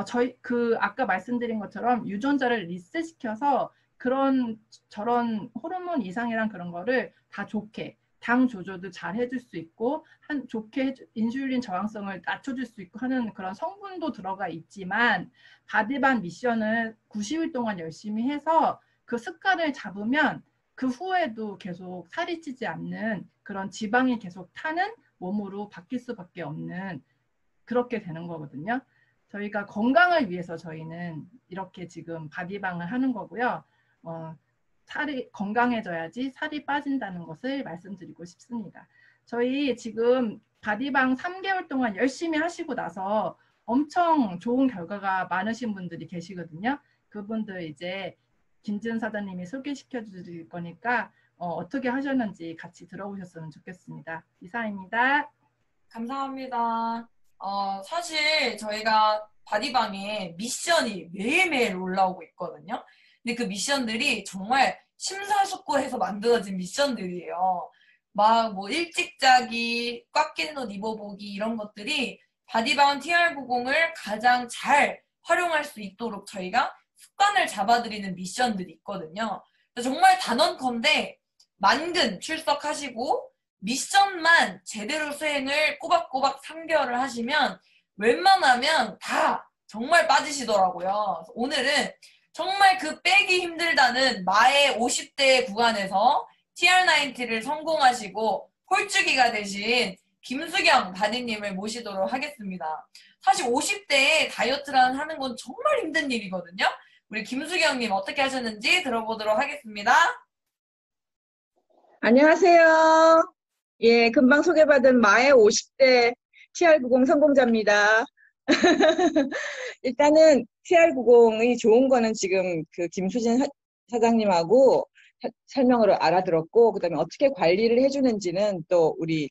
저희 아까 말씀드린 것처럼 유전자를 리셋시켜서 저런 호르몬 이상이랑 그런 거를 다 좋게 당 조절도 잘 해줄 수 있고 좋게 인슐린 저항성을 낮춰줄 수 있고 하는 그런 성분도 들어가 있지만 바디반 미션을 90일 동안 열심히 해서 그 습관을 잡으면 그 후에도 계속 살이 찌지 않는 그런 지방이 계속 타는 몸으로 바뀔 수밖에 없는 그렇게 되는 거거든요. 저희가 건강을 위해서 저희는 이렇게 지금 바디방을 하는 거고요. 살이 건강해져야지 살이 빠진다는 것을 말씀드리고 싶습니다. 저희 지금 바디방 3개월 동안 열심히 하시고 나서 엄청 좋은 결과가 많으신 분들이 계시거든요. 그분들 이제 김지은 사장님이 소개시켜 주실 거니까 어떻게 하셨는지 같이 들어보셨으면 좋겠습니다. 이상입니다. 감사합니다. 사실 저희가 바디방에 미션이 매일매일 올라오고 있거든요. 근데 그 미션들이 정말 심사숙고해서 만들어진 미션들이에요. 막 뭐 일찍 자기, 꽉 낀 옷 입어보기 이런 것들이 바디방 TR90을 가장 잘 활용할 수 있도록 저희가 습관을 잡아드리는 미션들이 있거든요. 정말 단언컨대 만근 출석하시고 미션만 제대로 수행을 꼬박꼬박 3개월을 하시면 웬만하면 다 정말 빠지시더라고요. 오늘은 정말 그 빼기 힘들다는 마의 50대 구간에서 TR90를 성공하시고 홀쭉이가 되신 김수경 바디님을 모시도록 하겠습니다. 사실 50대에 다이어트를 하는 건 정말 힘든 일이거든요. 우리 김수경님 어떻게 하셨는지 들어보도록 하겠습니다. 안녕하세요. 예, 금방 소개받은 마의 50대 TR90 성공자입니다. 일단은 TR90이 좋은 거는 지금 그 김수진 사장님하고 설명을 알아들었고, 그 다음에 어떻게 관리를 해주는지는 또 우리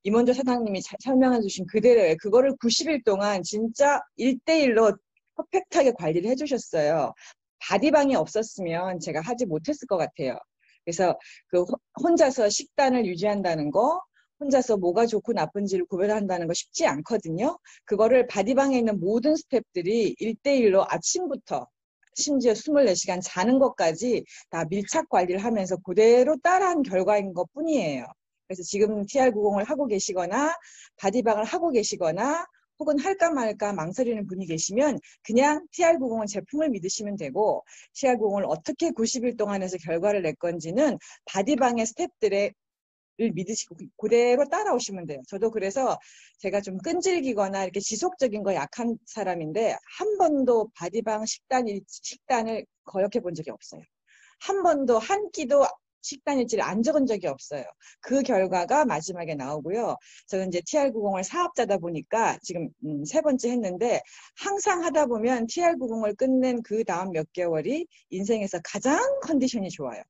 임원조 사장님이 설명해 주신 그대로예요. 그거를 90일 동안 진짜 1대1로 퍼펙트하게 관리를 해주셨어요. 바디방이 없었으면 제가 하지 못했을 것 같아요. 그래서 그 혼자서 식단을 유지한다는 거, 혼자서 뭐가 좋고 나쁜지를 구별한다는 거 쉽지 않거든요. 그거를 바디방에 있는 모든 스태프들이 1대1로 아침부터 심지어 24시간 자는 것까지 다 밀착 관리를 하면서 그대로 따라한 결과인 것 뿐이에요. 그래서 지금 TR90을 하고 계시거나 바디방을 하고 계시거나 혹은 할까 말까 망설이는 분이 계시면 그냥 TR90은 제품을 믿으시면 되고, TR90을 어떻게 90일 동안 해서 결과를 낼 건지는 바디방의 스태프들의 믿으시고 그대로 따라오시면 돼요. 저도 그래서 제가 좀 끈질기거나 이렇게 지속적인 거 약한 사람인데 한 번도 바디방 식단을 거역해 본 적이 없어요. 한 번도 한 끼도 식단 일지를 안 적은 적이 없어요. 그 결과가 마지막에 나오고요. 저는 이제 TR90을 사업자다 보니까 지금 3번째 했는데 항상 하다 보면 TR90을 끝낸 그 다음 몇 개월이 인생에서 가장 컨디션이 좋아요.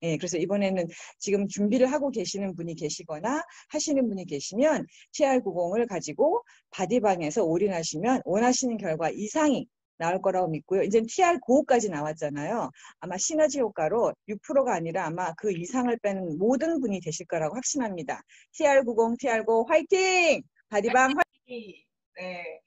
예, 그래서 이번에는 지금 준비를 하고 계시는 분이 계시거나 하시는 분이 계시면 TR90을 가지고 바디방에서 올인하시면 원하시는 결과 이상이 나올 거라고 믿고요. 이제 TR95까지 나왔잖아요. 아마 시너지 효과로 6%가 아니라 아마 그 이상을 빼는 모든 분이 되실 거라고 확신합니다. TR90, TR9 화이팅! 바디방 화이팅! 네.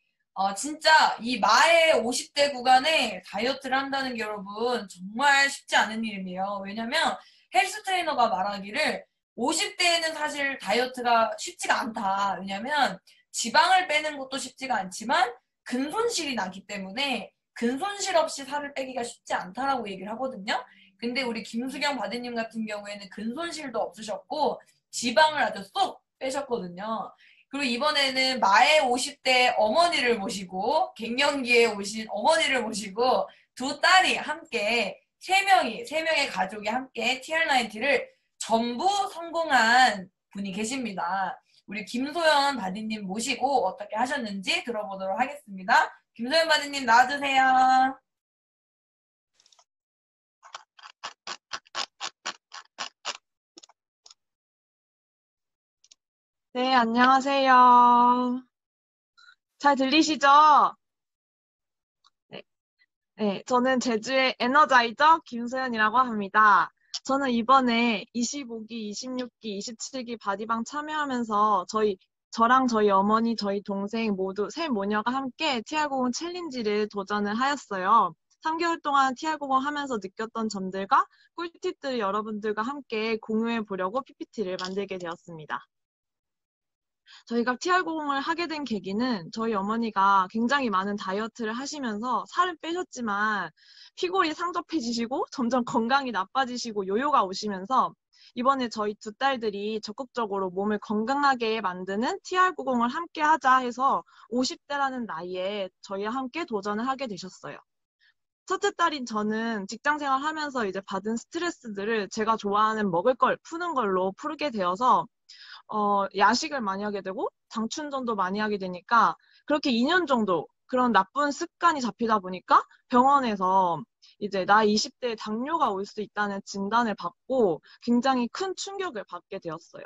진짜 이 마의 50대 구간에 다이어트를 한다는 게 여러분 정말 쉽지 않은 일이에요. 왜냐면 헬스 트레이너가 말하기를 50대에는 사실 다이어트가 쉽지가 않다. 왜냐면 지방을 빼는 것도 쉽지가 않지만 근손실이 나기 때문에 근손실 없이 살을 빼기가 쉽지 않다라고 얘기를 하거든요. 근데 우리 김수경 바디님 같은 경우에는 근손실도 없으셨고 지방을 아주 쏙 빼셨거든요. 그리고 이번에는 마의 50대 어머니를 모시고 갱년기에 오신 어머니를 모시고 두 딸이 함께 세 명의 가족이 함께 TR90를 전부 성공한 분이 계십니다. 우리 김소연 바디님 모시고 어떻게 하셨는지 들어보도록 하겠습니다. 김소연 바디님 나와주세요. 네, 안녕하세요. 잘 들리시죠? 네, 네, 저는 제주의 에너자이저 김소연이라고 합니다. 저는 이번에 25기, 26기, 27기 바디방 참여하면서 저랑 저희 어머니, 저희 동생 모두 세 모녀가 함께 TR90 챌린지를 도전을 하였어요. 3개월 동안 TR90 하면서 느꼈던 점들과 꿀팁들을 여러분들과 함께 공유해 보려고 PPT를 만들게 되었습니다. 저희가 TR90을 하게 된 계기는 저희 어머니가 굉장히 많은 다이어트를 하시면서 살을 빼셨지만 피골이 상접해지시고 점점 건강이 나빠지시고 요요가 오시면서 이번에 저희 두 딸들이 적극적으로 몸을 건강하게 만드는 TR90을 함께 하자 해서 50대라는 나이에 저희와 함께 도전을 하게 되셨어요. 첫째 딸인 저는 직장 생활하면서 이제 받은 스트레스들을 제가 좋아하는 먹을 걸 푸는 걸로 풀게 되어서 야식을 많이 하게 되고 장춘전도 많이 하게 되니까 그렇게 2년 정도 그런 나쁜 습관이 잡히다 보니까 병원에서 이제 나 20대에 당뇨가 올 수 있다는 진단을 받고 굉장히 큰 충격을 받게 되었어요.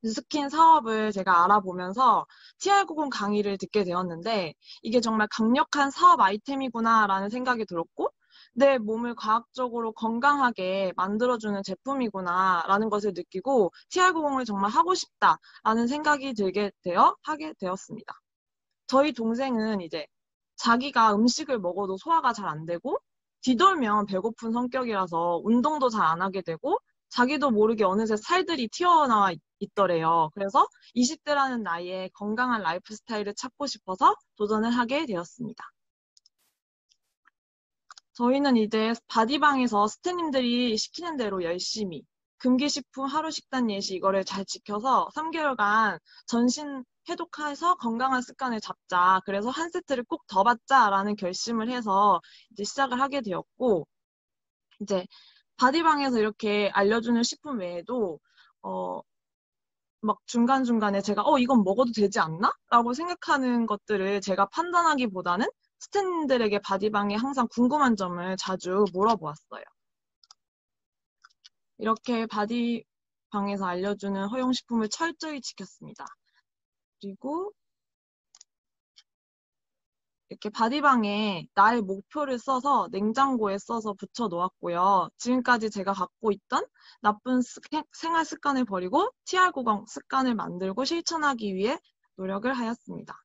뉴스킨 사업을 제가 알아보면서 TR90 강의를 듣게 되었는데 이게 정말 강력한 사업 아이템이구나라는 생각이 들었고 내 몸을 과학적으로 건강하게 만들어주는 제품이구나라는 것을 느끼고 TR90을 정말 하고 싶다라는 생각이 들게 되어 하게 되었습니다. 저희 동생은 이제 자기가 음식을 먹어도 소화가 잘 안 되고 뒤돌면 배고픈 성격이라서 운동도 잘 안 하게 되고 자기도 모르게 어느새 살들이 튀어나와 있더래요. 그래서 20대라는 나이에 건강한 라이프 스타일을 찾고 싶어서 도전을 하게 되었습니다. 저희는 이제 바디방에서 스태님들이 시키는 대로 열심히 금기식품 하루 식단 예시 이거를 잘 지켜서 3개월간 전신 해독해서 건강한 습관을 잡자. 그래서 한 세트를 꼭 더 받자라는 결심을 해서 이제 시작을 하게 되었고 이제 바디방에서 이렇게 알려주는 식품 외에도 막 중간중간에 제가 이건 먹어도 되지 않나? 라고 생각하는 것들을 제가 판단하기보다는 스태님들에게 바디방에 항상 궁금한 점을 자주 물어보았어요. 이렇게 바디방에서 알려주는 허용식품을 철저히 지켰습니다. 그리고 이렇게 바디방에 나의 목표를 써서 냉장고에 써서 붙여 놓았고요. 지금까지 제가 갖고 있던 나쁜 생활 습관을 버리고 TR90 습관을 만들고 실천하기 위해 노력을 하였습니다.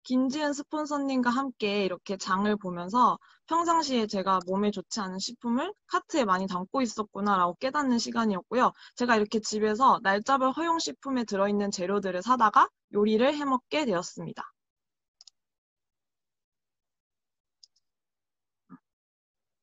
김지은 스폰서님과 함께 이렇게 장을 보면서 평상시에 제가 몸에 좋지 않은 식품을 카트에 많이 담고 있었구나라고 깨닫는 시간이었고요. 제가 이렇게 집에서 날짜별 허용식품에 들어있는 재료들을 사다가 요리를 해먹게 되었습니다.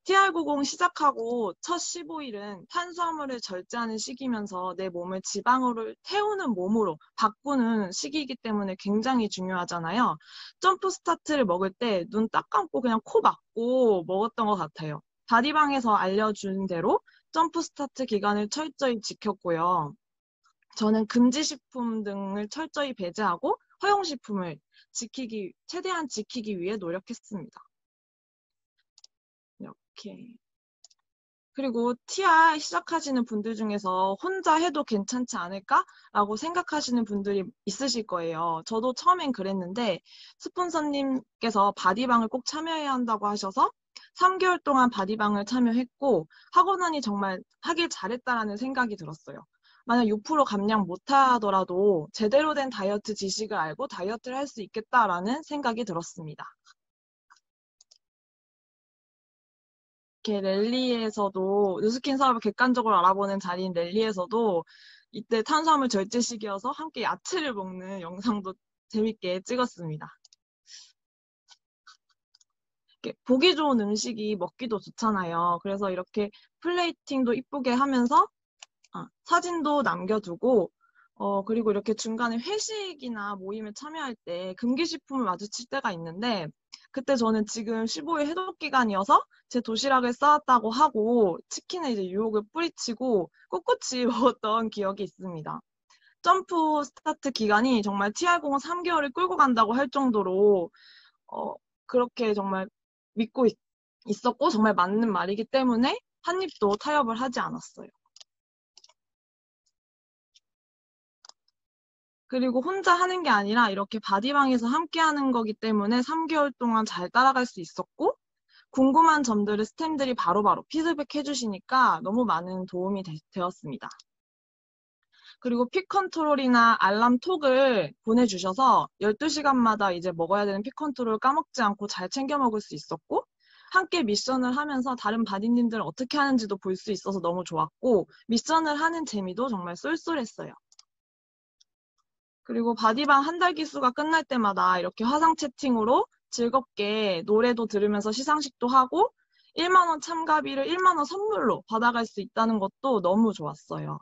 TR90 시작하고 첫 15일은 탄수화물을 절제하는 시기면서 내 몸을 지방으로 태우는 몸으로 바꾸는 시기이기 때문에 굉장히 중요하잖아요. 점프 스타트를 먹을 때 눈 딱 감고 그냥 코 막고 먹었던 것 같아요. 바디방에서 알려준 대로 점프 스타트 기간을 철저히 지켰고요. 저는 금지식품 등을 철저히 배제하고 허용식품을 최대한 지키기 위해 노력했습니다. 이렇게. 그리고 TR 시작하시는 분들 중에서 혼자 해도 괜찮지 않을까라고 생각하시는 분들이 있으실 거예요. 저도 처음엔 그랬는데 스폰서님께서 바디방을 꼭 참여해야 한다고 하셔서 3개월 동안 바디방을 참여했고 하고 나니 정말 하길 잘했다라는 생각이 들었어요. 만약 6% 감량 못하더라도 제대로 된 다이어트 지식을 알고 다이어트를 할 수 있겠다라는 생각이 들었습니다. 이렇게 랠리에서도 뉴스킨 사업을 객관적으로 알아보는 자리인 랠리에서도 이때 탄수화물 절제 시기여서 함께 야채를 먹는 영상도 재밌게 찍었습니다. 이렇게 보기 좋은 음식이 먹기도 좋잖아요. 그래서 이렇게 플레이팅도 이쁘게 하면서 사진도 남겨두고 그리고 이렇게 중간에 회식이나 모임에 참여할 때 금기식품을 마주칠 때가 있는데 그때 저는 지금 15일 해독 기간이어서 제 도시락을 싸왔다고 하고 치킨에 이제 유혹을 뿌리치고 꿋꿋이 먹었던 기억이 있습니다. 점프 스타트 기간이 정말 TR90 3개월을 끌고 간다고 할 정도로 그렇게 정말 믿고 있었고 정말 맞는 말이기 때문에 한 입도 타협을 하지 않았어요. 그리고 혼자 하는 게 아니라 이렇게 바디방에서 함께 하는 거기 때문에 3개월 동안 잘 따라갈 수 있었고, 궁금한 점들을 스태프들이 바로바로 피드백 해주시니까 너무 많은 도움이 되었습니다. 그리고 픽 컨트롤이나 알람 톡을 보내주셔서 12시간마다 이제 먹어야 되는 픽 컨트롤 까먹지 않고 잘 챙겨 먹을 수 있었고, 함께 미션을 하면서 다른 바디님들 어떻게 하는지도 볼 수 있어서 너무 좋았고, 미션을 하는 재미도 정말 쏠쏠했어요. 그리고 바디방 한 달 기수가 끝날 때마다 이렇게 화상 채팅으로 즐겁게 노래도 들으면서 시상식도 하고 1만 원 참가비를 1만 원 선물로 받아갈 수 있다는 것도 너무 좋았어요.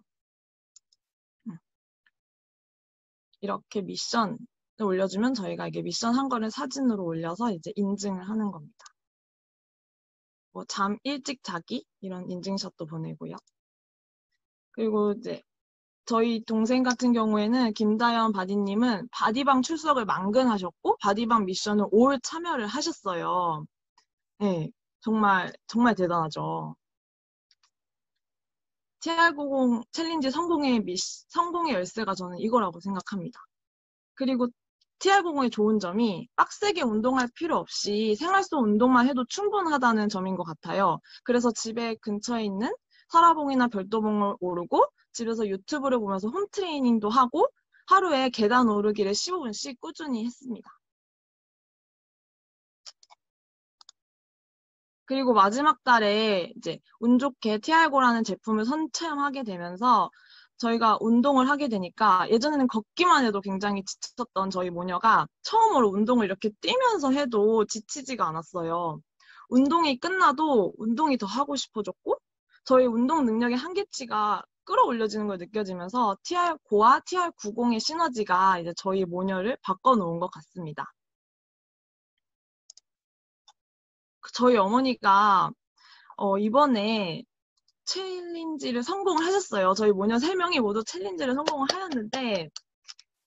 이렇게 미션을 올려주면 저희가 이게 미션 한 거를 사진으로 올려서 이제 인증을 하는 겁니다. 뭐 잠 일찍 자기 이런 인증샷도 보내고요. 그리고 이제 저희 동생 같은 경우에는 김다연 바디님은 바디방 출석을 만근하셨고 바디방 미션을 올 참여를 하셨어요. 네, 정말 대단하죠. TR90 챌린지 성공의 열쇠가 저는 이거라고 생각합니다. 그리고 TR90의 좋은 점이 빡세게 운동할 필요 없이 생활 속 운동만 해도 충분하다는 점인 것 같아요. 그래서 집에 근처에 있는 사라봉이나 별도봉을 오르고 집에서 유튜브를 보면서 홈트레이닝도 하고 하루에 계단 오르기를 15분씩 꾸준히 했습니다. 그리고 마지막 달에 이제 운 좋게 TR고라는 제품을 선체험하게 되면서 저희가 운동을 하게 되니까 예전에는 걷기만 해도 굉장히 지쳤던 저희 모녀가 처음으로 운동을 이렇게 뛰면서 해도 지치지가 않았어요. 운동이 끝나도 운동이 더 하고 싶어졌고 저희 운동 능력의 한계치가 끌어올려지는 걸 느껴지면서 TR9와 TR90의 시너지가 이제 저희 모녀를 바꿔놓은 것 같습니다. 저희 어머니가 이번에 챌린지를 성공을 하셨어요. 저희 모녀 3명이 모두 챌린지를 성공을 하였는데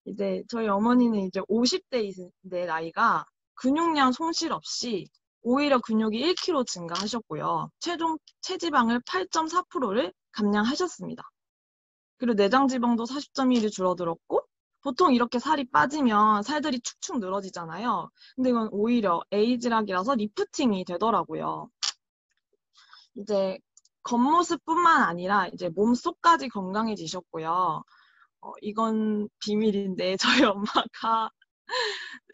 이제 저희 어머니는 이제 50대인데 나이가 근육량 손실 없이 오히려 근육이 1kg 증가하셨고요. 최종 체지방을 8.4%를 감량하셨습니다. 그리고 내장 지방도 40.1이 줄어들었고 보통 이렇게 살이 빠지면 살들이 축축 늘어지잖아요. 근데 이건 오히려 에이즈락이라서 리프팅이 되더라고요. 이제 겉모습뿐만 아니라 이제 몸속까지 건강해지셨고요. 이건 비밀인데 저희 엄마가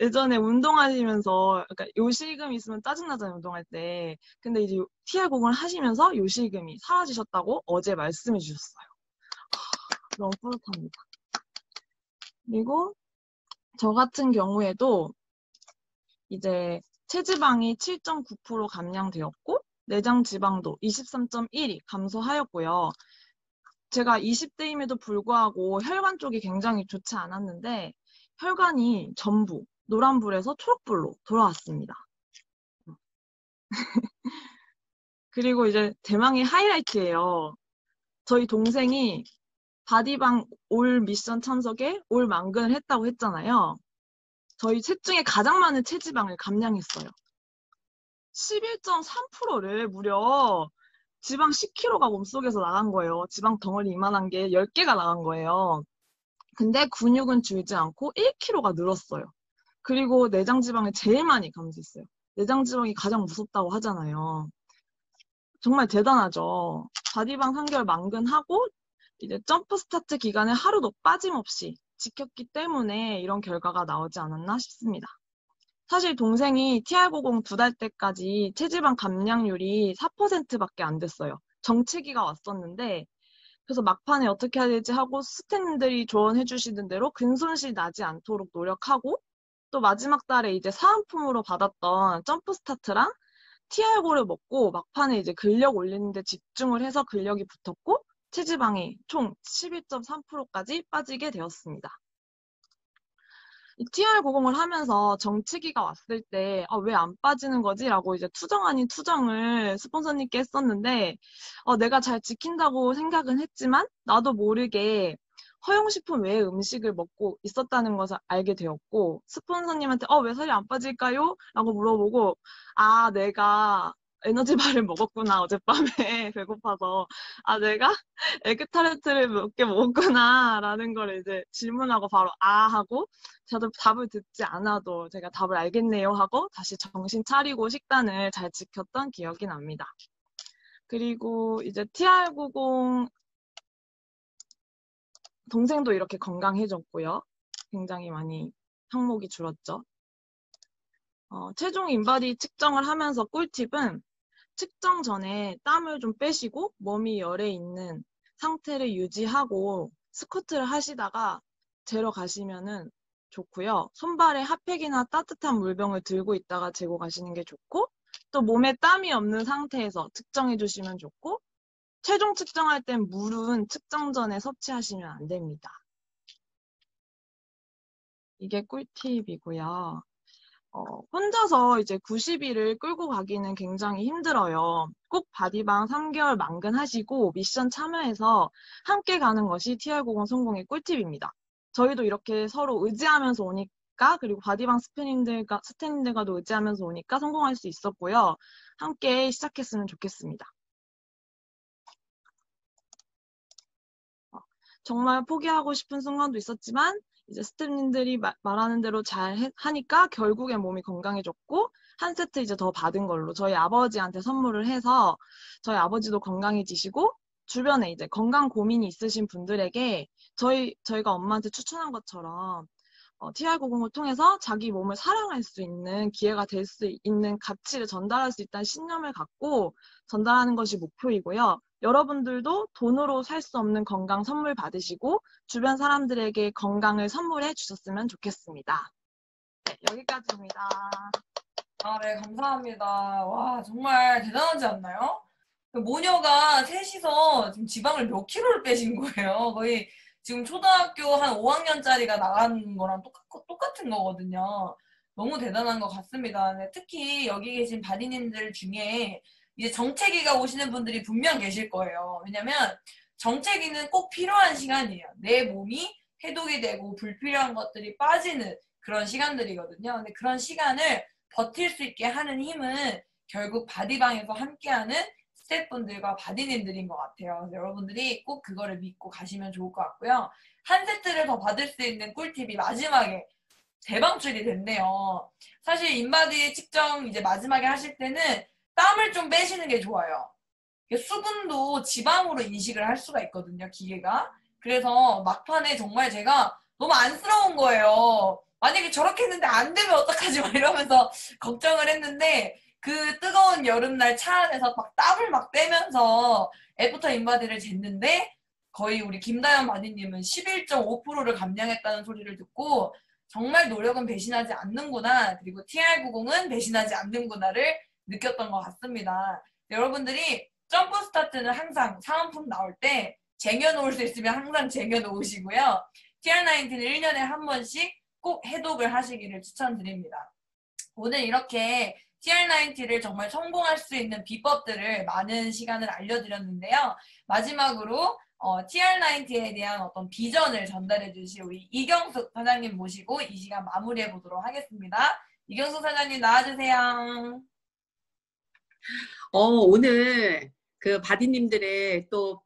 예전에 운동하시면서 그러니까 요실금 있으면 짜증나잖아요, 운동할 때. 근데 이제 TR90을 하시면서 요실금이 사라지셨다고 어제 말씀해 주셨어요. 너무 뿌듯합니다. 그리고 저 같은 경우에도 이제 체지방이 7.9% 감량되었고 내장 지방도 23.1이 감소하였고요. 제가 20대임에도 불구하고 혈관 쪽이 굉장히 좋지 않았는데 혈관이 전부 노란불에서 초록불로 돌아왔습니다. 그리고 이제 대망의 하이라이트예요. 저희 동생이 바디방 올 미션 참석에 올 만근을 했다고 했잖아요. 저희 셋 중에 가장 많은 체지방을 감량했어요. 11.3%를 무려 지방 10kg가 몸속에서 나간 거예요. 지방 덩어리 이만한 게 10개가 나간 거예요. 근데 근육은 줄지 않고 1kg가 늘었어요. 그리고 내장 지방을 제일 많이 감소했어요. 내장 지방이 가장 무섭다고 하잖아요. 정말 대단하죠. 바디방 3개월 만근하고 이제 점프 스타트 기간을 하루도 빠짐없이 지켰기 때문에 이런 결과가 나오지 않았나 싶습니다. 사실 동생이 TR90 2달 때까지 체지방 감량률이 4%밖에 안 됐어요. 정체기가 왔었는데 그래서 막판에 어떻게 해야 될지 하고 스태프들이 조언해 주시는 대로 근손실 나지 않도록 노력하고 또 마지막 달에 이제 사은품으로 받았던 점프 스타트랑 TR9를 먹고 막판에 이제 근력 올리는 데 집중을 해서 근력이 붙었고 체지방이 총 11.3%까지 빠지게 되었습니다. 이 TR90을 하면서 정체기가 왔을 때 왜 안 빠지는 거지? 라고 이제 투정 아닌 투정을 스폰서님께 했었는데 내가 잘 지킨다고 생각은 했지만 나도 모르게 허용식품 외의 음식을 먹고 있었다는 것을 알게 되었고 스폰서님한테 왜 살이 안 빠질까요? 라고 물어보고 내가 에너지바를 먹었구나, 어젯밤에 배고파서. 아, 내가 에그타르트를 몇 개 먹었구나, 라는 걸 이제 질문하고 바로 아 하고, 저도 답을 듣지 않아도 제가 답을 알겠네요 하고 다시 정신 차리고 식단을 잘 지켰던 기억이 납니다. 그리고 이제 TR90 동생도 이렇게 건강해졌고요. 굉장히 많이 항목이 줄었죠. 체중 인바디 측정을 하면서 꿀팁은 측정 전에 땀을 좀 빼시고 몸이 열에 있는 상태를 유지하고 스쿼트를 하시다가 재러 가시면은 좋고요. 손발에 핫팩이나 따뜻한 물병을 들고 있다가 재고 가시는 게 좋고, 또 몸에 땀이 없는 상태에서 측정해 주시면 좋고, 체중 측정할 땐 물은 측정 전에 섭취하시면 안 됩니다. 이게 꿀팁이고요. 혼자서 이제 90일을 끌고 가기는 굉장히 힘들어요. 꼭 바디방 3개월 만근하시고 미션 참여해서 함께 가는 것이 TR90 성공의 꿀팁입니다. 저희도 이렇게 서로 의지하면서 오니까, 그리고 바디방 스태님들과도 의지하면서 오니까 성공할 수 있었고요. 함께 시작했으면 좋겠습니다. 정말 포기하고 싶은 순간도 있었지만 이제 스태프님들이 말하는 대로 잘 하니까 결국엔 몸이 건강해졌고, 한 세트 이제 더 받은 걸로 저희 아버지한테 선물을 해서 저희 아버지도 건강해지시고, 주변에 이제 건강 고민이 있으신 분들에게 저희가 엄마한테 추천한 것처럼 TR90을 통해서 자기 몸을 사랑할 수 있는 기회가 될 수 있는 가치를 전달할 수 있다는 신념을 갖고 전달하는 것이 목표이고요. 여러분들도 돈으로 살 수 없는 건강 선물 받으시고 주변 사람들에게 건강을 선물해 주셨으면 좋겠습니다. 네, 여기까지입니다. 네, 감사합니다. 와, 정말 대단하지 않나요? 모녀가 셋이서 지금 지방을 몇 킬로를 빼신 거예요. 거의 지금 초등학교 한 5학년짜리가 나가는 거랑 똑같은 거거든요. 너무 대단한 것 같습니다. 네, 특히 여기 계신 바디님들 중에 이제 정체기가 오시는 분들이 분명 계실 거예요. 왜냐면 정체기는 꼭 필요한 시간이에요. 내 몸이 해독이 되고 불필요한 것들이 빠지는 그런 시간들이거든요. 근데 그런 시간을 버틸 수 있게 하는 힘은 결국 바디방에서 함께하는 스태프분들과 바디님들인 것 같아요. 그래서 여러분들이 꼭 그거를 믿고 가시면 좋을 것 같고요. 한 세트를 더 받을 수 있는 꿀팁이 마지막에 대방출이 됐네요. 사실 인바디 측정 이제 마지막에 하실 때는 땀을 좀 빼시는 게 좋아요. 수분도 지방으로 인식을 할 수가 있거든요, 기계가. 그래서 막판에 정말 제가 너무 안쓰러운 거예요. 만약에 저렇게 했는데 안 되면 어떡하지? 막 이러면서 걱정을 했는데, 그 뜨거운 여름날 차 안에서 막 땀을 막 빼면서 애프터 인바디를 쟀는데, 거의 우리 김다연 바디님은 11.5%를 감량했다는 소리를 듣고, 정말 노력은 배신하지 않는구나, 그리고 TR90은 배신하지 않는구나를 느꼈던 것 같습니다. 여러분들이 점프 스타트는 항상 사은품 나올 때 쟁여놓을 수 있으면 항상 쟁여놓으시고요. TR19는 1년에 한 번씩 꼭 해독을 하시기를 추천드립니다. 오늘 이렇게 TR90를 정말 성공할 수 있는 비법들을 많은 시간을 알려드렸는데요. 마지막으로 TR90에 대한 어떤 비전을 전달해 주실 우리 이경숙 사장님 모시고 이 시간 마무리해 보도록 하겠습니다. 이경숙 사장님 나와주세요. 오늘 그 바디님들의 또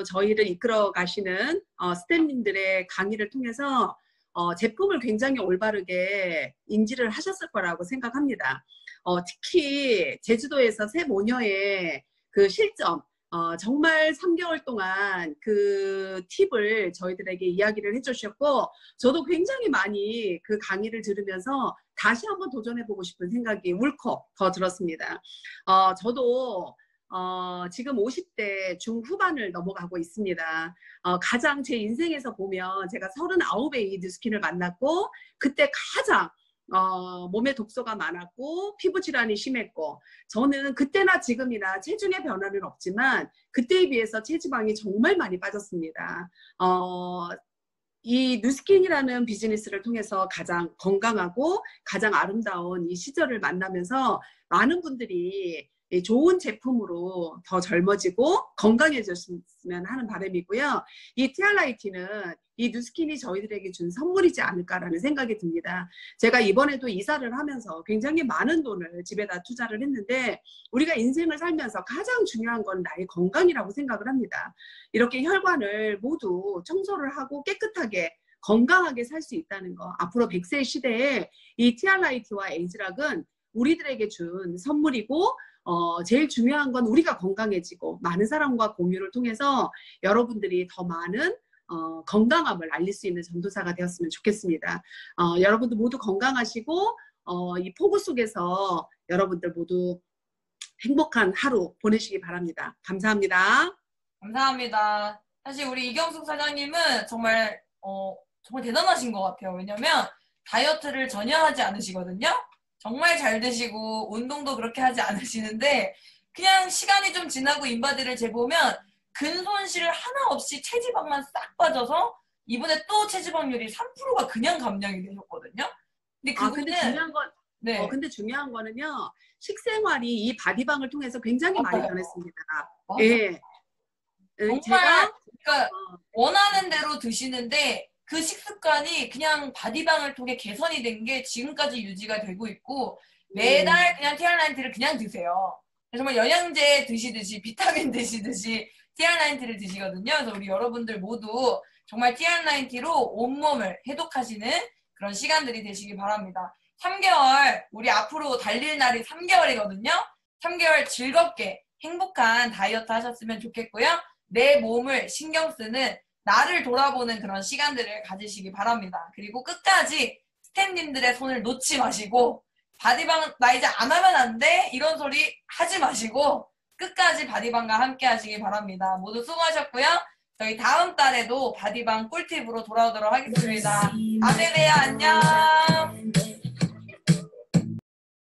저희를 이끌어 가시는 스태프님들의 강의를 통해서 제품을 굉장히 올바르게 인지를 하셨을 거라고 생각합니다. 특히 제주도에서 새 모녀의 그 실점, 정말 3개월 동안 그 팁을 저희들에게 이야기를 해주셨고, 저도 굉장히 많이 그 강의를 들으면서 다시 한번 도전해보고 싶은 생각이 울컥 더 들었습니다. 저도 지금 50대 중후반을 넘어가고 있습니다. 가장 제 인생에서 보면 제가 39의 이 뉴스킨을 만났고, 그때 가장 몸에 독소가 많았고 피부 질환이 심했고, 저는 그때나 지금이나 체중의 변화는 없지만 그때에 비해서 체지방이 정말 많이 빠졌습니다. 이 뉴스킨이라는 비즈니스를 통해서 가장 건강하고 가장 아름다운 이 시절을 만나면서 많은 분들이 이 좋은 제품으로 더 젊어지고 건강해졌으면 하는 바람이고요. 이 티알라이티는 이 뉴스킨이 저희들에게 준 선물이지 않을까라는 생각이 듭니다. 제가 이번에도 이사를 하면서 굉장히 많은 돈을 집에다 투자를 했는데 우리가 인생을 살면서 가장 중요한 건 나의 건강이라고 생각을 합니다. 이렇게 혈관을 모두 청소를 하고 깨끗하게 건강하게 살 수 있다는 거. 앞으로 100세 시대에 이 티알라이티와 에이즈락은 우리들에게 준 선물이고 제일 중요한 건 우리가 건강해지고 많은 사람과 공유를 통해서 여러분들이 더 많은 건강함을 알릴 수 있는 전도사가 되었으면 좋겠습니다. 여러분들 모두 건강하시고 이 폭우 속에서 여러분들 모두 행복한 하루 보내시기 바랍니다. 감사합니다. 감사합니다. 사실 우리 이경숙 사장님은 정말 대단하신 것 같아요. 왜냐면 다이어트를 전혀 하지 않으시거든요. 정말 잘 드시고 운동도 그렇게 하지 않으시는데 그냥 시간이 좀 지나고 인바디를 재보면 근손실 하나 없이 체지방만 싹 빠져서 이번에 또 체지방률이 3%가 그냥 감량이 되셨거든요. 근데 그거는 근데 중요한 건 네. 근데 중요한 거는요. 식생활이 이 바디방을 통해서 굉장히 많이 변했습니다. 맞아요. 예. 정말 그러니까 원하는 대로 드시는데 그 식습관이 그냥 바디방을 통해 개선이 된 게 지금까지 유지가 되고 있고 매달 그냥 TR90를 그냥 드세요. 정말 영양제 드시듯이 비타민 드시듯이 TR90를 드시거든요. 그래서 우리 여러분들 모두 정말 TR90로 온몸을 해독하시는 그런 시간들이 되시기 바랍니다. 3개월 우리 앞으로 달릴 날이 3개월이거든요. 3개월 즐겁게 행복한 다이어트 하셨으면 좋겠고요. 내 몸을 신경 쓰는 나를 돌아보는 그런 시간들을 가지시기 바랍니다. 그리고 끝까지 스태프님들의 손을 놓지 마시고 바디방 나 이제 안 하면 안 돼? 이런 소리 하지 마시고 끝까지 바디방과 함께 하시기 바랍니다. 모두 수고하셨고요. 저희 다음 달에도 바디방 꿀팁으로 돌아오도록 하겠습니다. 다음에 봬요. 안녕.